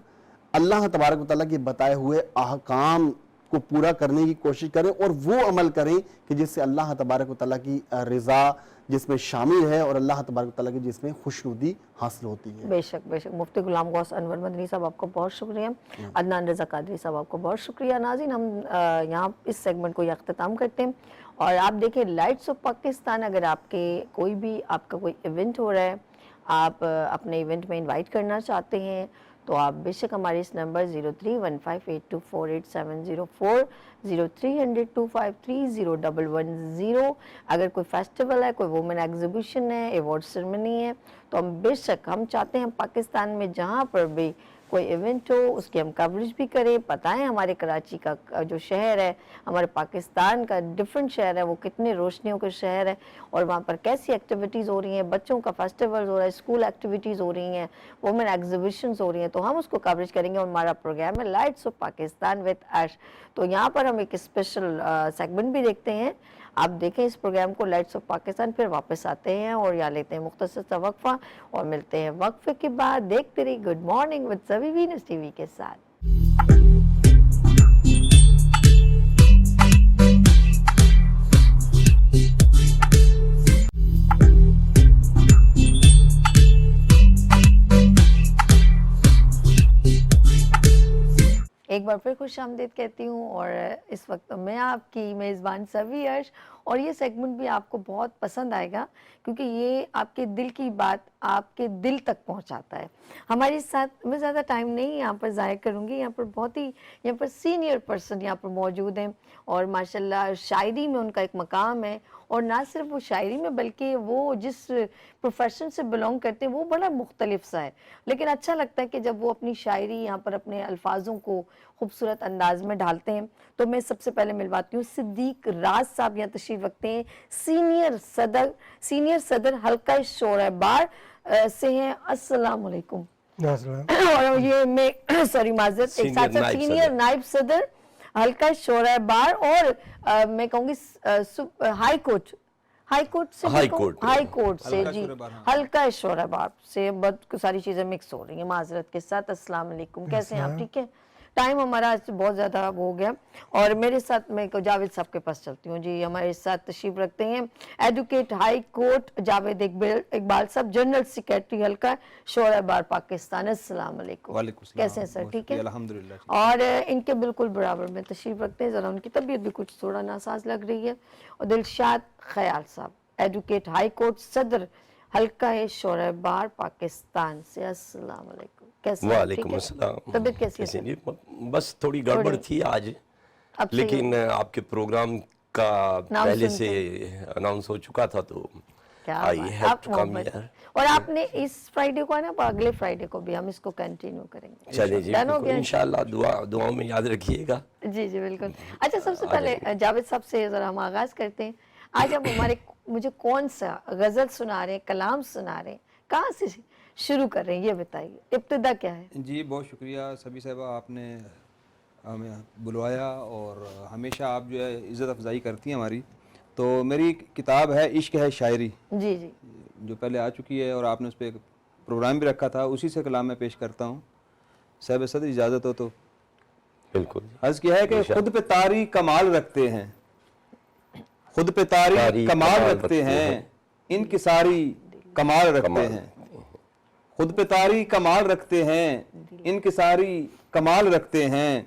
اللہ تبارک و تعالیٰ کے بتائے ہوئے احکام کو پورا کرنے کی کوشش کریں اور وہ عمل کریں کہ جس سے اللہ تبارک و تعالیٰ کی رضا جس میں شامل ہے اور اللہ تبارک و تعالیٰ کی جس میں خوشنودی حاصل ہوتی ہے. بے شک بے شک. مفتی غلام غوث انور مدنی صاحب آپ کو بہت شکریہ. عدنان رضا قادری صاحب آپ کو بہت شکریہ. ناظرین ہم یہاں اس سیگمنٹ کو اختتام کرتے ہیں اور آپ دیکھیں لائٹس آف پاکستان, اگر آپ کے کوئی بھی آپ کا کوئی ایونٹ ہو رہا ہے, آپ اپنے ایونٹ میں انوائٹ کرنا چاہتے ہیں تو آپ بے شک ہمارے اس نمبر 031582487040 0300253010 اگر کوئی فیسٹیول ہے, کوئی وومن ایگزیبیشن ہے, ایوارڈ سرمنی ہے, تو ہم بے شک ہم چاہتے ہیں پاکستان میں جہاں پر بھی کوئی ایونٹ ہو اس کی ہم کوریج بھی کریں. بتائیں ہمارے کراچی کا جو شہر ہے, ہمارے پاکستان کا ڈیفرنٹ شہر ہے, وہ کتنے روشنیوں کا شہر ہے اور وہاں پر کیسی ایکٹیویٹیز ہو رہی ہیں, بچوں کا فیسٹیول ہو رہا ہے, اسکول ایکٹیویٹیز ہو رہی ہیں, وومن ایگزیبیشنز ہو رہی ہیں, تو ہم اس کو کوریج کریں گے. اور ہمارا پروگرام ہے لائٹس آف پاکستان وتھ ایش. تو یہاں پر ہم ایک اسپیشل سیگمنٹ بھی دیکھتے ہیں. آپ دیکھیں اس پروگرام کو لائٹس آف پاکستان, پھر واپس آتے ہیں اور یہاں لیتے ہیں مختصر سا وقفہ اور ملتے ہیں وقفے کے بعد. دیکھتے رہیے گڈ مارننگ وتھ زوی وینس ٹی وی کے ساتھ. ایک بار پھر خوش آمدید کہتی ہوں اور اس وقت میں آپ کی میزبان سوی عرش, اور یہ سیگمنٹ بھی آپ کو بہت پسند آئے گا کیونکہ یہ آپ کے دل کی بات آپ کے دل تک پہنچاتا ہے. ہمارے ساتھ میں زیادہ ٹائم نہیں یہاں پر ضائع کروں گی. یہاں پر بہت ہی یہاں پر سینئر پرسن یہاں پر موجود ہیں اور ماشاءاللہ شاعری میں ان کا ایک مقام ہے, اور نہ صرف وہ شاعری میں بلکہ وہ جس پروفیشن سے بلونگ کرتے ہیں وہ بڑا مختلف سا ہے, لیکن اچھا لگتا ہے کہ جب وہ اپنی شاعری یہاں پر اپنے الفاظوں کو خوبصورت انداز میں ڈھالتے ہیں. تو میں سب سے پہلے ملواتی ہوں صدیق راز صاحب, یہاں تشریف تشریف رکھتے ہیں سینئر صدر حلقہ شورا بار سے ہیں. السلام علیکم. اور یہ میں سوری معذرت ایک ساتھ سینئر نائب صدر حلقہ شورا بار اور میں کہوں گی ہائی کورٹ سے جی حلقہ شورا بار سے بہت ساری چیزیں مکس ہو رہی ہیں معذرت کے ساتھ. السلام علیکم, کیسے ہیں آپ؟ ٹھیک ہے. ٹائم ہمارا آج بہت زیادہ ہو گیا اور میرے ساتھ میں جاوید صاحب کے پاس چلتی ہوں. جی ہمارے ساتھ تشریف رکھتے ہیں advocate high court Javed Iqbal صاحب, جنرل سیکریٹری حلقہ شورا بار پاکستان. السلام علیکم. کیسے ہیں سر؟ ٹھیک ہے الحمدللہ. اور ان کے بالکل برابر میں تشریف رکھتے ہیں, ذرا ان کی طبیعت بھی کچھ تھوڑا ناساز لگ رہی ہے, اور دلشاد خیال صاحب ایڈوکیٹ ہائی کورٹ صدر حلقہ شورا بار پاکستان سے. السلام علیکم. کیسے ہیں؟ وعلیکم السلام. طبیعت کیسی ہے؟ بس تھوڑی گڑبڑ تھی آج, لیکن آپ کے پروگرام کا پہلے سے اناؤنس ہو چکا تھا تو I have to come here. اور آپ نے اس فرائیڈے کو نا, اگلے فرائیڈے کو بھی ہم اس کو کنٹینیو کریں گے. چلیں جی, انشاءاللہ دعاؤں میں یاد رکھیے گا. جی جی بالکل. اچھا سب سے پہلے جاوید صاحب سے ذرا ہم آغاز کرتے ہیں. آج آپ مجھے کون سا غزل سنا رہے ہیں, کلام سنا رہے ہیں, کہاں سے شروع کر رہے ہیں یہ بتائیے, ابتدا کیا ہے؟ جی بہت شکریہ سبھی صاحبہ, آپ نے ہمیں بلوایا اور ہمیشہ آپ جو ہے عزت افزائی کرتی ہیں ہماری. تو میری کتاب ہے عشق ہے شاعری, جی جی, جو پہلے آ چکی ہے اور آپ نے اس پہ ایک پروگرام بھی رکھا تھا, اسی سے کلام میں پیش کرتا ہوں. صاحب صدر اجازت ہو تو بالکل. عرض کیا ہے کہ خود پہ طاری کمال رکھتے ہیں, خود پہ طاری کمال رکھتے ہیں, انکساری کمال رکھتے ہیں. خود پہ طاری کمال رکھتے ہیں, انکساری کمال رکھتے ہیں,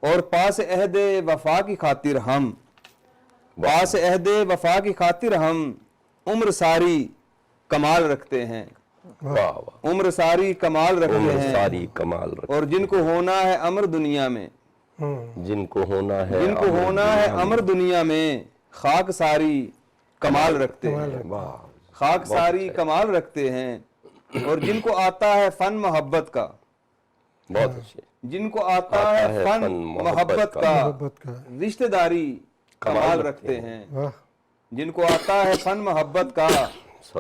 اور پاس عہد وفا کی خاطر ہم, پاس عہد وفا کی خاطر ہم عمر ساری کمال رکھتے ہیں. عمر ساری کمال رکھتے ہیں, ساری کمال رکھتے اور جن کو ہونا ہے امر دنیا میں, جن کو ہونا ہے امر دنیا میں, خاک ساری کمال رکھتے ہیں. خاک ساری کمال رکھتے ہیں, اور جن کو آتا ہے فن محبت کا, بہت اچھے, جن کو آتا ہے فن محبت کا, رشتہ داری کمال رکھتے ہیں. جن کو آتا ہے فن محبت کا,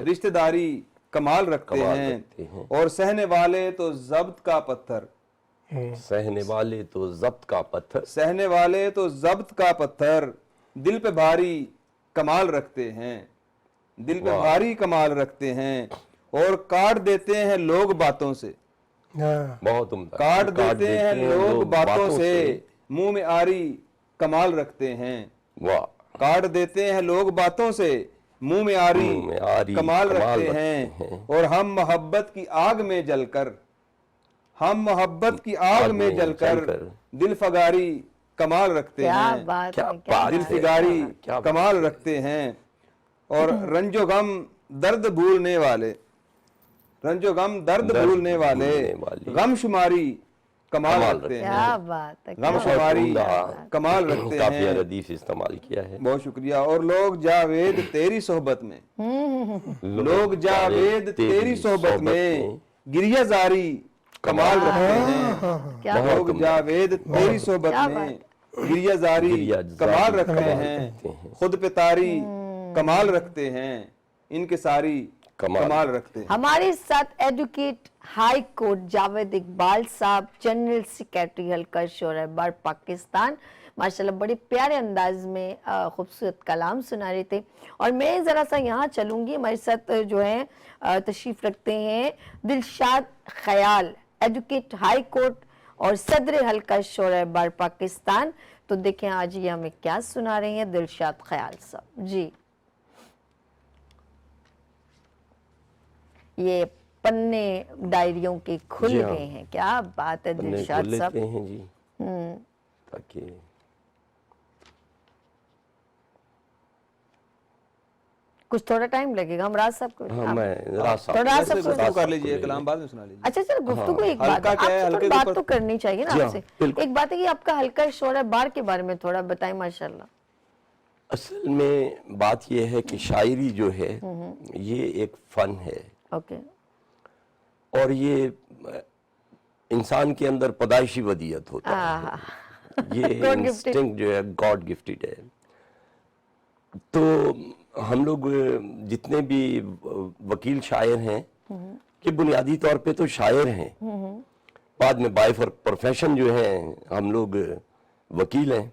رشتہ داری کمال رکھتے ہیں, اور سہنے والے تو ضبط کا پتھر, سہنے والے تو ضبط کا پتھر, سہنے والے تو ضبط کا پتھر, دل پہ بھاری کمال رکھتے ہیں, دل پہ بھاری کمال رکھتے ہیں, اور کاٹ دیتے ہیں لوگ باتوں سے, بہت عمدہ, کاٹ دیتے ہیں لوگ باتوں سے, منہ میں آری کمال رکھتے ہیں. کاٹ دیتے ہیں لوگ باتوں سے, منہ میں آری کمال رکھتے ہیں, اور ہم محبت کی آگ میں جل کر, ہم محبت کی آگ میں جل کر دل فگاری کمال رکھتے ہیں. دل فگاری کمال رکھتے ہیں, اور رنج و غم درد بھولنے والے, رنج و غم درد بھولنے والے, غم شماری کمال رکھتے ہیں. غم شماری کمال رکھتے کافی ہیں. ردیف استعمال کیا ہے. بہت شکریہ. اور لوگ جاوید تیری صحبت میں, لوگ جاوید تیری صحبت میں گریہ زاری کمال رکھتے ہیں. لوگ جاوید تیری صحبت میں گریہ زاری کمال رکھتے ہیں. خود پہ طاری کمال رکھتے ہیں, ان کے ساری کمال رکھتے ہیں. ہمارے ساتھ advocate high court Javed Iqbal صاحب, جنرل سیکریٹری حلقہ شورا بار پاکستان, ماشاءاللہ بڑے پیارے انداز میں خوبصورت کلام سنا رہے تھے. اور میں ذرا سا یہاں چلوں گی, ہمارے ساتھ جو ہیں تشریف رکھتے ہیں دلشاد خیال, ایڈوکیٹ ہائی کورٹ اور صدر حلقہ شورا بار پاکستان. تو دیکھیں آج یہ ہمیں کیا سنا رہے ہیں دلشاد خیال صاحب. جی یہ پنے ڈائریوں کے کھل گئے ہیں, کیا بات ہے دلشاد صاحب. جی تاکہ کچھ تھوڑا ٹائم لگے گا, ہم راز صاحب کو گفتگو کر لیجئے, کلام بعد میں سنا لیجئے. اچھا چل گفتگو, ایک بات آپ سے تھوڑی بات تو کرنی چاہیے نا آپ سے. ایک بات ہے کہ آپ کا حلقہ شورا بار کے بارے میں تھوڑا بتائیں. ماشاءاللہ اصل میں بات یہ ہے کہ شاعری جو ہے یہ ایک فن ہے, اور یہ انسان کے اندر پیدائشی ودیت ہوتا ہے. یہ انسٹنکٹ جو ہے گاڈ گفٹڈ ہے. تو ہم لوگ جتنے بھی وکیل شاعر ہیں کہ بنیادی طور پہ تو شاعر ہیں، بعد میں بائی پروفیشن جو ہیں ہم لوگ وکیل ہیں.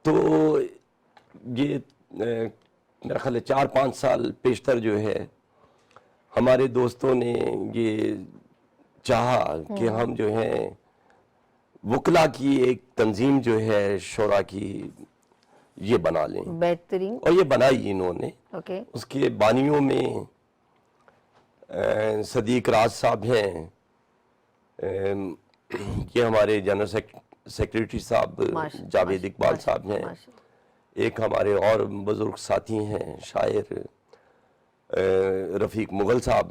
تو یہ میرا خیال ہے 4-5 سال پیشتر جو ہے ہمارے دوستوں نے یہ چاہا کہ ہم جو ہیں وکلا کی ایک تنظیم جو ہے شورا کی یہ بنا لیں. بہترین. اور یہ بنائی انہوں نے. اس کے بانیوں میں صدیق راز صاحب ہیں، یہ ہمارے جنرل سیکریٹری صاحب جاوید اقبال صاحب ہیں، ایک ہمارے اور بزرگ ساتھی ہیں شاعر رفیق مغل صاحب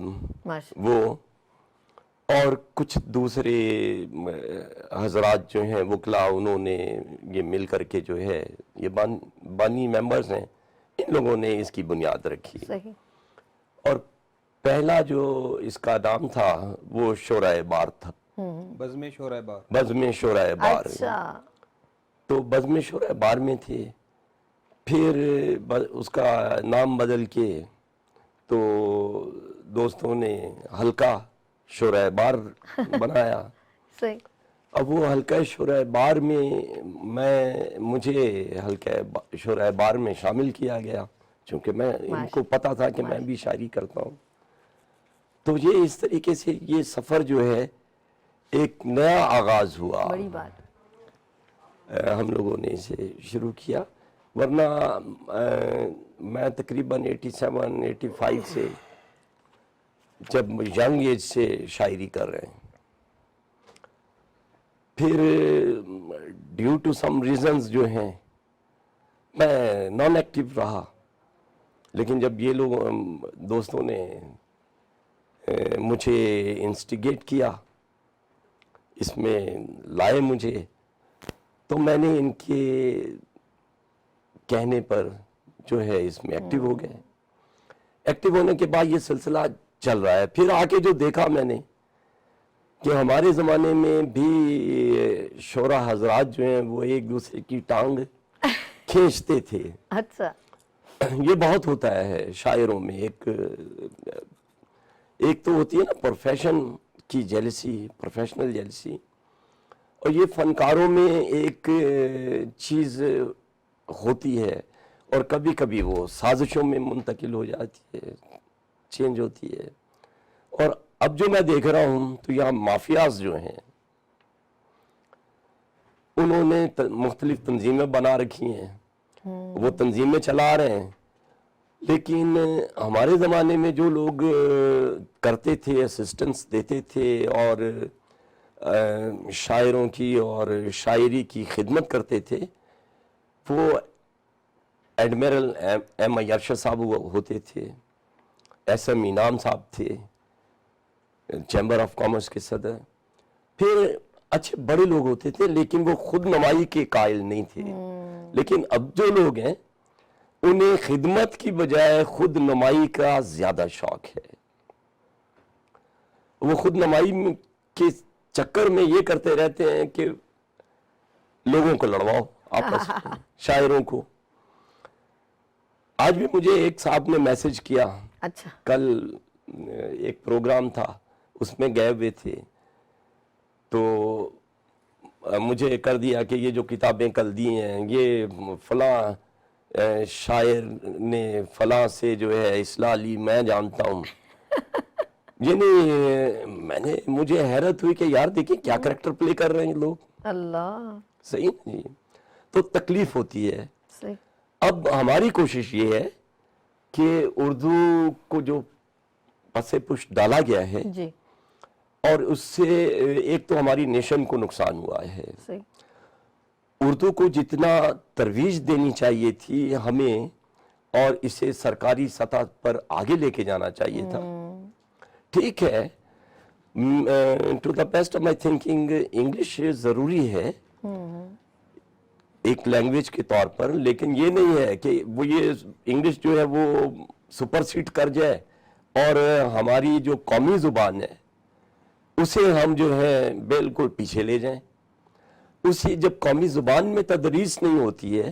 وہ، اور کچھ دوسرے حضرات جو ہیں وکلا، انہوں نے یہ مل کر کے جو ہے یہ بانی ممبرز ہیں، ان لوگوں نے اس کی بنیاد رکھی. اور پہلا جو اس کا نام تھا وہ شورائے بار تھا، بزم شورائے بار. بزم شورائے بار. تو بزم شورائے بار میں تھے، پھر اس کا نام بدل کے تو دوستوں نے حلقہ شورائے بار بنایا. اب وہ حلقہ شورائے بار میں مجھے حلقہ شورائے بار میں شامل کیا گیا، چونکہ میں ان کو پتا تھا کہ میں بھی شاعری کرتا ہوں. تو یہ اس طریقے سے یہ سفر جو ہے ایک نیا آغاز ہوا. بڑی بات. ہم لوگوں نے اسے شروع کیا، ورنہ میں تقریباً 87-85 سے جب ینگ ایج سے شاعری کر رہے ہیں. پھر ڈیو ٹو سم ریزنز جو ہیں میں نان ایکٹیو رہا، لیکن جب یہ لوگ دوستوں نے مجھے انسٹیگیٹ کیا، اس میں لائے مجھے، تو میں نے ان کے کہنے پر جو ہے اس میں ایکٹیو ہو گئے. ایکٹیو ہونے کے بعد یہ سلسلہ چل رہا ہے. پھر آ کے جو دیکھا میں نے کہ ہمارے زمانے میں بھی شعراء حضرات جو ہیں وہ ایک دوسرے کی ٹانگ کھینچتے تھے. اچھا. یہ بہت ہوتا ہے شاعروں میں. ایک تو ہوتی ہے نا پروفیشن کی جیلسی، پروفیشنل جیلسی، اور یہ فنکاروں میں ایک چیز ہوتی ہے، اور کبھی کبھی وہ سازشوں میں منتقل ہو جاتی ہے، چینج ہوتی ہے. اور اب جو میں دیکھ رہا ہوں تو یہاں مافیاز جو ہیں انہوں نے مختلف تنظیمیں بنا رکھی ہیں، وہ تنظیمیں چلا رہے ہیں، لیکن ہمارے زمانے میں جو لوگ کرتے تھے، اسسٹنس دیتے تھے اور شاعروں کی اور شاعری کی خدمت کرتے تھے، وہ ایڈمرل ایم آئی ارشد صاحب ہوتے تھے، ایس ایم انعام صاحب تھے، چیمبر آف کامرس کے صدر. پھر اچھے بڑے لوگ ہوتے تھے، لیکن وہ خود نمائی کے قائل نہیں تھے. لیکن اب جو لوگ ہیں انہیں خدمت کی بجائے خود نمائی کا زیادہ شوق ہے. وہ خود نمائی کے چکر میں یہ کرتے رہتے ہیں کہ لوگوں کو لڑواؤ آپس میں، شاعروں کو. آج بھی مجھے ایک صاحب نے میسج کیا، اچھا، کل ایک پروگرام تھا اس میں گئے ہوئے تھے، تو مجھے کر دیا کہ یہ جو کتابیں کل دی ہیں یہ فلاں شاعر نے فلاں سے جو ہے اصلاح لی، میں جانتا ہوں. یعنی مجھے حیرت ہوئی کہ یار دیکھیں کیا کریکٹر پلے کر رہے ہیں لوگ. اللہ صحیح جی. تو تکلیف ہوتی ہے. صحیح. اب ہماری کوشش یہ ہے کہ اردو کو جو پس پشت ڈالا گیا ہے جی، اور اس سے ایک تو ہماری نیشن کو نقصان ہوا ہے. صحیح. اردو کو جتنا ترویج دینی چاہیے تھی ہمیں، اور اسے سرکاری سطح پر آگے لے کے جانا چاہیے تھا. ٹھیک ہے، to the best of my thinking English ضروری ہے ایک لینگویج کے طور پر، لیکن یہ نہیں ہے کہ وہ یہ انگلش جو ہے وہ سپر سیٹ کر جائے اور ہماری جو قومی زبان ہے اسے ہم جو ہے بالکل پیچھے لے جائیں. اسی جب قومی زبان میں تدریس نہیں ہوتی ہے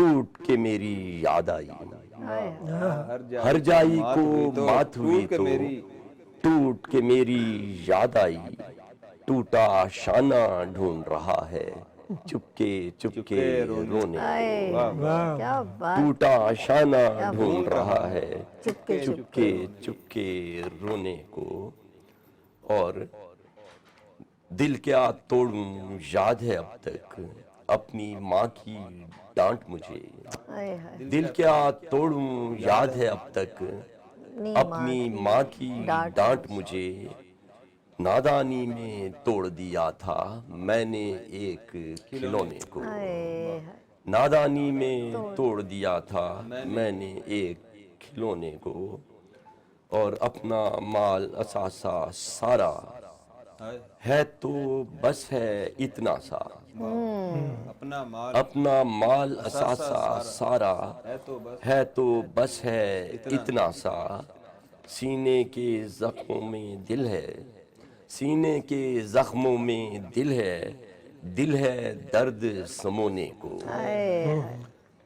ٹوٹ کے میری یاد آئی، ہائے ہر جائی کو مات ہوئی تو میری ٹوٹ کے میری یاد آئی، ٹوٹا شانہ ڈھونڈ رہا ہے چپکے چپکے رونے، ہائے، کیا بات، ٹوٹا شانہ ڈھونڈ رہا ہے چپکے چپکے چپکے رونے کو، اور دل کیا توڑوں یاد ہے اب تک اپنی ماں کی ڈانٹ مجھے، ہائے ہائے، دل کیا توڑوں یاد ہے اب تک اپنی ماں کی ڈانٹ مجھے، نادانی میں توڑ دیا تھا میں نے ایک کھلونے کو، ہائے ہائے، نادانی میں توڑ دیا تھا میں نے ایک کھلونے کو، اور اپنا مال اثاثہ سارا ہے تو بس ہے اتنا سا، اپنا مال اپنا مال اثاثہ سارا ہے تو بس ہے اتنا سا، سینے کے زخموں میں دل ہے، سینے کے زخموں میں دل ہے درد سمونے کو،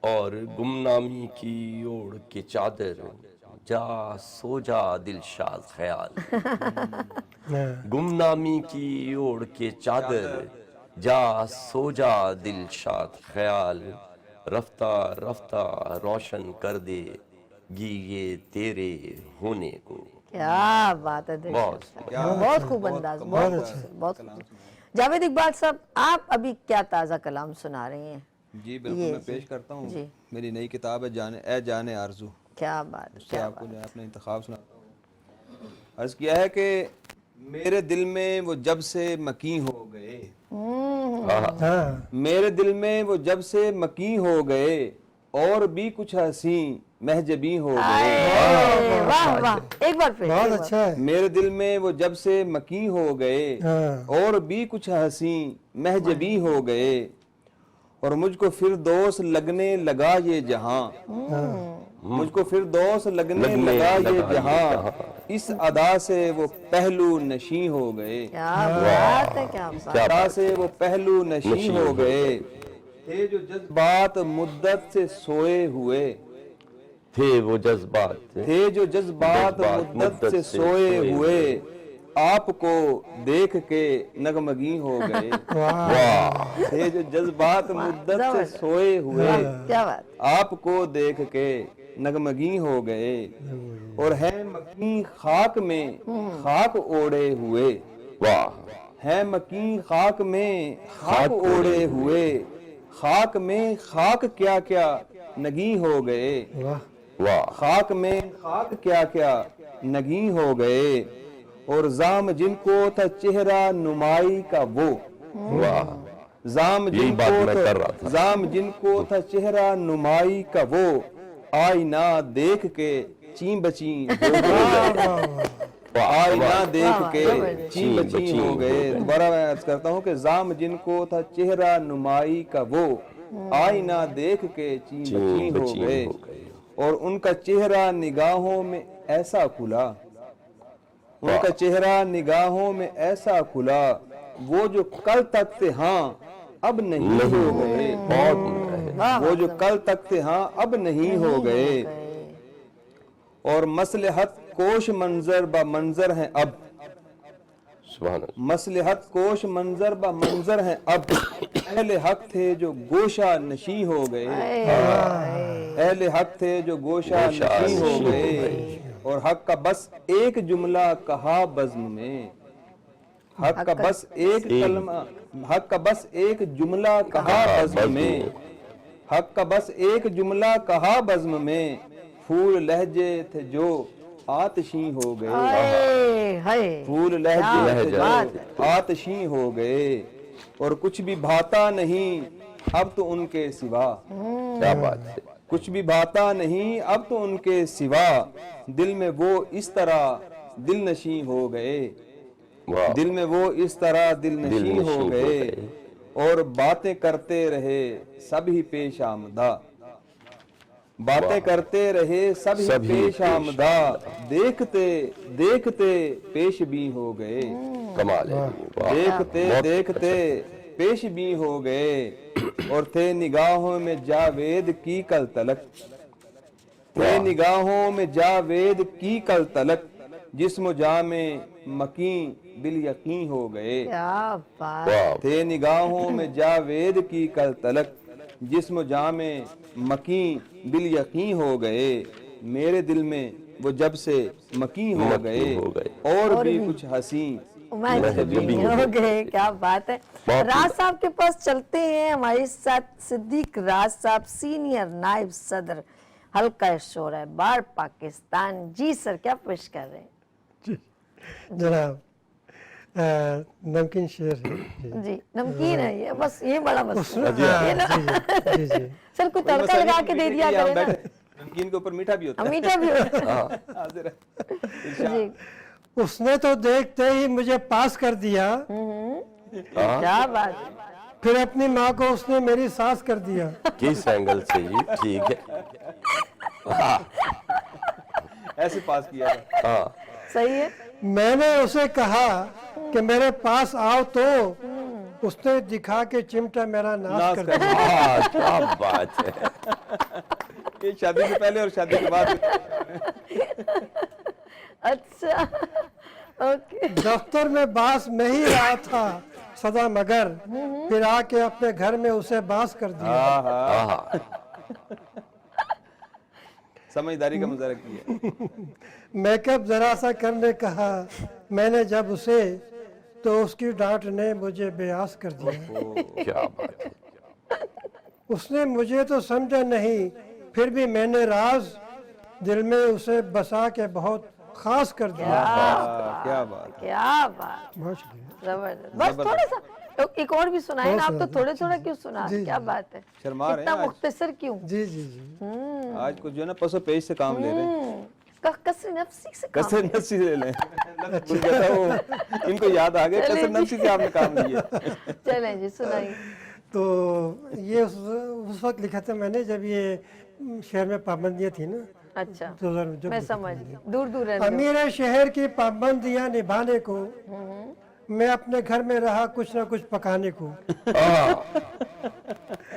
اور گمنامی کی اوڑھ کے چادر جا سو جا دلشاد خیال، گمنامی کی اوڑھ کے چادر جا سو جا دلشاد خیال، رفتہ رفتہ روشن کر دے گی یہ تیرے ہونے کو۔ کیا بات ہے، بہت خوب انداز، بہت خوب۔ جاوید اقبال صاحب، آپ ابھی کیا تازہ کلام سنا رہے ہیں؟ جی بالکل، میں پیش کرتا ہوں میری نئی کتاب ہے اے جان آرزو، کیا بات، اس سے آپ کو جو ہے اپنا انتخاب سناتا ہوں۔ عرض کیا ہے کہ میرے دل میں وہ جب سے مکیں ہو گئے، میرے دل میں وہ جب سے مکیں ہو گئے، اور بھی کچھ حسین محجبی ہو گئے، واہ واہ، ایک بار پھر، بہت اچھا ہے، میرے دل میں وہ جب سے مکیں ہو گئے، اور بھی کچھ حسین محجبی ہو گئے، اور مجھ کو پھر دوست لگنے لگا یہ جہاں، مجھ کو پھر دوست لگنے لگا یہ جہاں، اس ادا سے وہ پہلو نشیں ہو گئے، کیا بات ہے، کیا بات، ادا سے وہ پہلو نشیں ہو گئے، تھے جو جذبات مدت سے سوئے ہوئے، تھے وہ جذبات، تھے جو جذبات مدت سے سوئے ہوئے، آپ کو دیکھ کے نغمگیں ہو گئے، تھے جو جذبات مدت سے سوئے ہوئے، کیا بات، آپ کو دیکھ کے نغمگیں ہو گئے، اور ہیں مکیں خاک میں خاک اوڑے ہوئے، ہیں مکیں خاک میں خاک اوڑے ہوئے، خاک میں خاک کیا کیا نگیں ہو گئے، خاک میں خاک کیا کیا نگیں ہو گئے، اور زام جن کو تھا چہرہ نمائی کا وہ، زام جن کو تھا چہرہ نمائی کا وہ، آئینہ دیکھ کے چین بچیں ہو گئے، آئینہ دیکھ کے چین بچیں ہو گئے۔ دوبارہ میں عرض کرتا ہوں کہ زام جن کو تھا چہرہ نمائی کا وہ، آئینہ دیکھ کے چین بچیں ہو گئے، اور ان کا چہرہ نگاہوں میں ایسا کھلا، ان کا چہرہ نگاہوں میں ایسا کھلا، وہ جو کل تک تھے ہاں اب نہیں ہو گئے، وہ جو کل تک تھے ہاں اب نہیں ہو گئے، اور مصلحت کوش منظر با منظر ہیں اب، مصلحت کوش منظر با منظر ہیں اب، اہل حق تھے جو گوشہ نشیں ہو گئے، اہل حق تھے جو گوشہ نشیں ہو گئے، اور حق کا بس ایک جملہ کہا بزم میں، حق کا بس ایک کلمہ، حق کا بس ایک جملہ کہا بزم میں، حق کا بس ایک جملہ کہا بزم میں، پھول لہجے تھے جو آتشیں ہو گئے، پھول لہجے تھے جو آتشیں ہو گئے، اور کچھ بھی بھاتا نہیں اب تو ان کے سوا، کیا بات ہے، کچھ بھی بھاتا نہیں اب تو ان کے سوا، دل میں وہ اس طرح دل نشیں ہو گئے، دل میں وہ اس طرح دل نشیں ہو گئے، اور باتیں کرتے رہے سب ہی پیش آمدہ، باتیں کرتے رہے سب ہی پیش آمدہ، دیکھتے دیکھتے پیش بھی ہو گئے، کمال ہے، دیکھتے دیکھتے پیش بھی ہو گئے اور تھے نگاہوں میں جاوید کی کل تلک، تھے نگاہوں میں جاوید کی کل تلک، جسم و جامع مکیں بالیقین ہو گئے، کیا بات، تھے نگاہوں میں جاوید کی کل تلک، جسم و جامع مکیں بالیقین ہو گئے، میرے دل میں وہ جب سے مکیں ہو گئے اور بھی کچھ حسین محجوبی ہو گئے. کیا بات ہے. راز صاحب کے پاس چلتے ہیں. ہمارے ساتھ صدیق راز صاحب، سینئر نائب صدر حلقہ شورا بار پاکستان. جی سر، کیا پیش کر رہے ہیں؟ جناب نمکین شیر ہے جی نمکین ہے یہ، بس یہ بڑا مسئلہ جی جی سر کوئی تڑکا لگا کے دے دیا کرے نا. نمکین کے اوپر میٹھا بھی ہوتا ہے. میٹھا بھی ہوتا حاضر ہے. ہے. جی اس نے تو دیکھتے ہی مجھے پاس کر دیا، کیا بات ہے. پھر اپنی ماں کو اس نے میری ساس کر دیا. کس اینگل سے جی؟ ٹھیک ہے. ایسے پاس کیا تھا. ہاں صحیح ہے. میں نے اسے کہا کہ میرے پاس آؤ تو اس نے دکھا کے چمٹا میرا ناز کر دیا. کیا بات ہے. یہ شادی سے پہلے اور شادی کے بعد. اچھا اوکے. دفتر میں باس میں ہی رہا تھا سدا مگر، پھر آ کے اپنے گھر میں اسے باس کر دیا. سمجھداری کا مظاہرہ کیا. میک اپ ذرا سا کرنے کہا میں نے جب اسے، تو اس کی ڈانٹ نے مجھے بیاس کر دیا. کیا بات ہے. اس نے مجھے تو سمجھا نہیں، پھر بھی میں نے راز دل میں اسے بسا کے بہت خاص کر دیا. کیا بات. کیا بات. بہت شکریہ. زبردست. بس تھوڑا سا ایک اور بھی سنائیں نا. آپ تو تھوڑے تھوڑا کیوں سنا؟ کیا بات ہے. شرما رہے اتنا ہیں مختصر کیوں؟ جی جی جی. آج کچھ جو ہے نا پسو پیش سے کام لے رہے ہیں. کثر نفسی سے کام. کثر نفسی لے لیں. ان کو یاد آ گیا کثر نفسی سے آپ نے کام لیا. چلیں جی سنائیے. تو یہ اس وقت لکھا تھا میں نے جب یہ شہر میں پابندیاں تھیں نا. اچھا جب میں سمجھ گئی. دور دور رہنے امیر شہر کی پابندیاں نبھانے کو، میں اپنے گھر میں رہا کچھ نہ کچھ پکانے کو.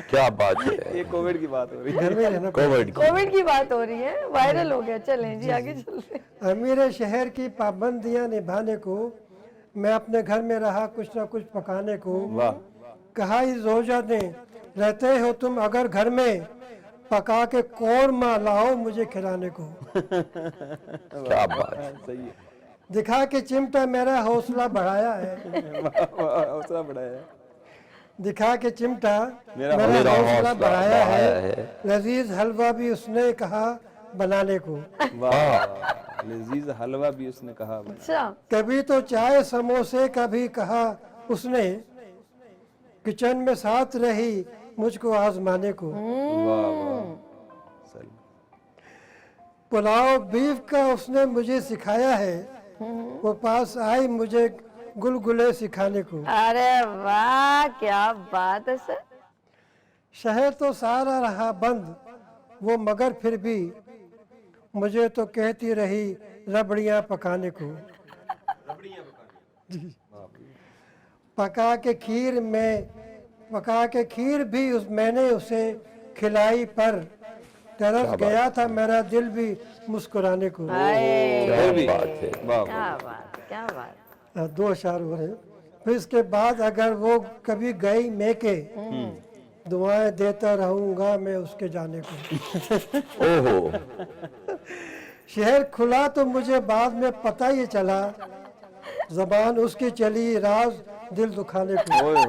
کیا بات ہے. یہ کووڈ کی بات ہو رہی ہے. گھر میں رہنا. کووڈ کی بات ہو رہی ہے، وائرل ہو گیا. چلیں جی آگے چلتے ہیں. امیر شہر کی پابندیاں نبھانے کو، میں اپنے گھر میں رہا کچھ نہ کچھ پکانے کو. کہا اس زوجہ نے رہتے ہو تم اگر گھر میں، پکا کے قورمہ لاؤ مجھے کھلانے کو. کیا بات ہے. صحیح ہے. دکھا کے چمٹا میرا حوصلہ بڑھایا ہے. حوصلہ بڑھایا ہے. دکھا کے چمٹا میرا میرا حوصلہ بڑھایا ہے. لذیذ حلوہ بھی اس نے کہا بنانے کو. لذیذ حلوہ بھی اس نے کہا. اچھا کبھی تو چائے سموسے کا بھی کہا اس نے، کچن میں ساتھ رہی مجھ کو آزمانے کو. پلاؤ بیف کا اس نے مجھے سکھایا ہے، وہ پاس آئی مجھے گلگلے سکھانے کو. ارے واہ کیا بات ہے سر. شہر تو سارا رہا بند وہ، مگر پھر بھی مجھے تو کہتی رہی ربڑیاں پکانے کو. پکا کے کھیر بھی میں نے اسے کھلائی، پر ترس گیا تھا میرا دل بھی مسکرانے کو. کیا بات کیا بات. 2 اشعار ہو رہے ہیں. پھر اس کے بعد اگر وہ کبھی گئی میکے، دعائیں دیتا رہوں گا میں اس کے جانے کو. شہر کھلا تو مجھے بعد میں پتہ یہ چلا، زبان اس کی چلی راز دل دکھانے کو.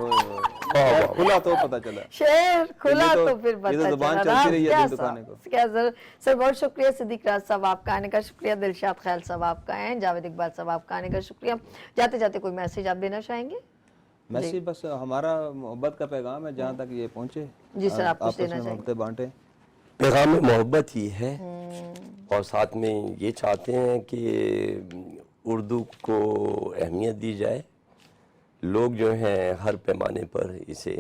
کھلا تو پتہ چلا. شہر کھلا تو پھر پتہ زبان چلا. چلتی رہی ہے دل دکھانے کو. کیا سر بہت شکریہ صدیق راز صاحب آپ کا آنے کا. شکریہ دلشاد خیال صاحب آپ کا ہیں. جاوید اقبال صاحب آپ کا آنے کا شکریہ. جاتے جاتے کوئی میسیج آپ دینا چاہیں گے؟ میسیج بس ہمارا محبت کا پیغام ہے جہاں تک یہ پہنچے. جی سر آپ کچھ دینا چاہیں گے؟ محبتیں بانٹیں. پیغام محبت ہی ہے، اور ساتھ میں یہ چاہتے ہیں کہ اردو کو اہمیت دی جائے. لوگ جو ہیں ہر پیمانے پر اسے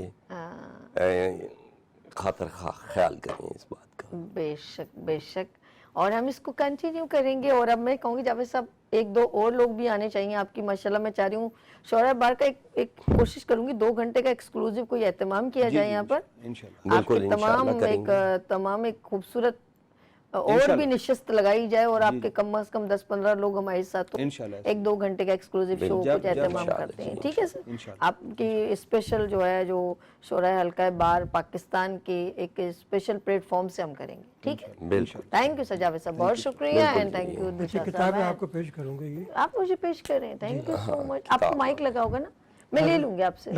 خاطر خیال کریں اس بات کا. بے شک بے شک. اور ہم اس کو کنٹینیو کریں گے. اور اب میں کہوں گی جاوید صاحب ایک دو اور لوگ بھی آنے چاہیے آپ کی. ماشاءاللہ میں چاہ رہی ہوں شعراء بار کا ایک کوشش کروں گی 2 گھنٹے کا ایکسکلوزیو کوئی اہتمام کیا جائے یہاں پر. انشاءاللہ آپ کے تمام ایک خوبصورت اور بھی نشست لگائی جائے اور آپ کے کم از کم 10-15 لوگ ہمارے ساتھ ایک 2 گھنٹے کا ایکسکلوزیو شو کچھ اہتمام کرتے ہیں. ٹھیک ہے سر, آپ کی اسپیشل جو ہے جو شورائے حلقہ بار پاکستان کے ایک اسپیشل پلیٹ فارم سے ہم کریں گے. ٹھیک ہے, بالکل. تھینک یو سر جاوید صاحب, بہت شکریہ. اینڈ تھینک یو دشا کتاب میں صاحب, آپ کو پیش کروں گا یہ. آپ مجھے پیش کریں. تھینک یو سو مچ. آپ کو مائک لگا ہوگا نا, میں لے لوں گی آپ سے.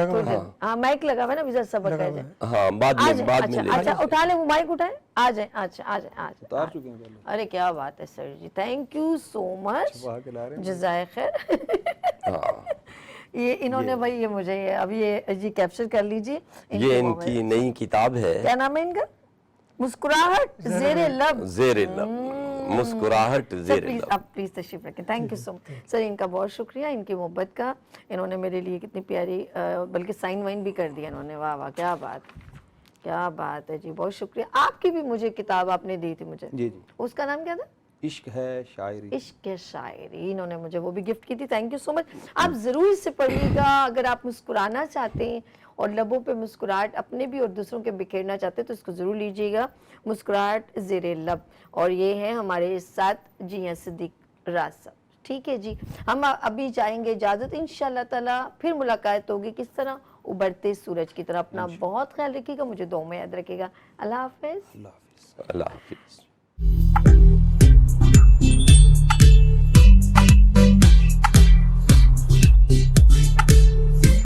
ہاں مائک لگا ہوا ہے نا وزیر صاحب کا. ہاں بعد میں اچھا اٹھا لیں, وہ مائک اٹھائیں, آ جائیں. اچھا آ جائیں, آ اتار چکے ہیں پہلے. ارے کیا بات ہے سر جی, تھینک یو سو مچ, جزائے خیر. یہ انہوں نے بھائی یہ مجھے اب یہ جی کیپچر کر لیجیے. یہ ان کی نئی کتاب ہے. کیا نام ہے ان کا؟ مسکراہٹ زیر لب. زیر لب, مسکراہٹ زیر پلیز لب. آپ پلیز تشریف رکھیں. تھینک یو سو مچ سر, ان کا بہت شکریہ, ان کی محبت کا. انہوں نے میرے لیے کتنی پیاری, بلکہ سائن وائن بھی کر دیا انہوں نے. واہ واہ, کیا بات, کیا بات ہے جی, بہت شکریہ. آپ کی بھی مجھے کتاب آپ نے دی تھی مجھے, جی جی, اس کا نام کیا تھا؟ عشق ہے شاعری. عشق شاعری. انہوں نے مجھے وہ بھی گفٹ کی تھی. تھینک یو سو مچ. آپ ضرور اسے پڑھیے گا. اگر آپ مسکرانا چاہتے ہیں اور لبوں پہ مسکراہٹ اپنے بھی اور دوسروں کے بکھیرنا چاہتے ہیں تو اس کو ضرور لیجیے گا, مسکراہٹ زیر لب. اور یہ ہے ہمارے ساتھ جی ہیں صدیق راز صاحب. ٹھیک ہے جی, ہم ابھی جائیں گے اجازت. انشاءاللہ تعالیٰ پھر ملاقات ہوگی کس طرح, ابھرتے سورج کی طرح. اپنا بہت خیال رکھیے گا, مجھے دعاؤں میں یاد رکھیے گا. اللہ حافظ. اللہ حافظ.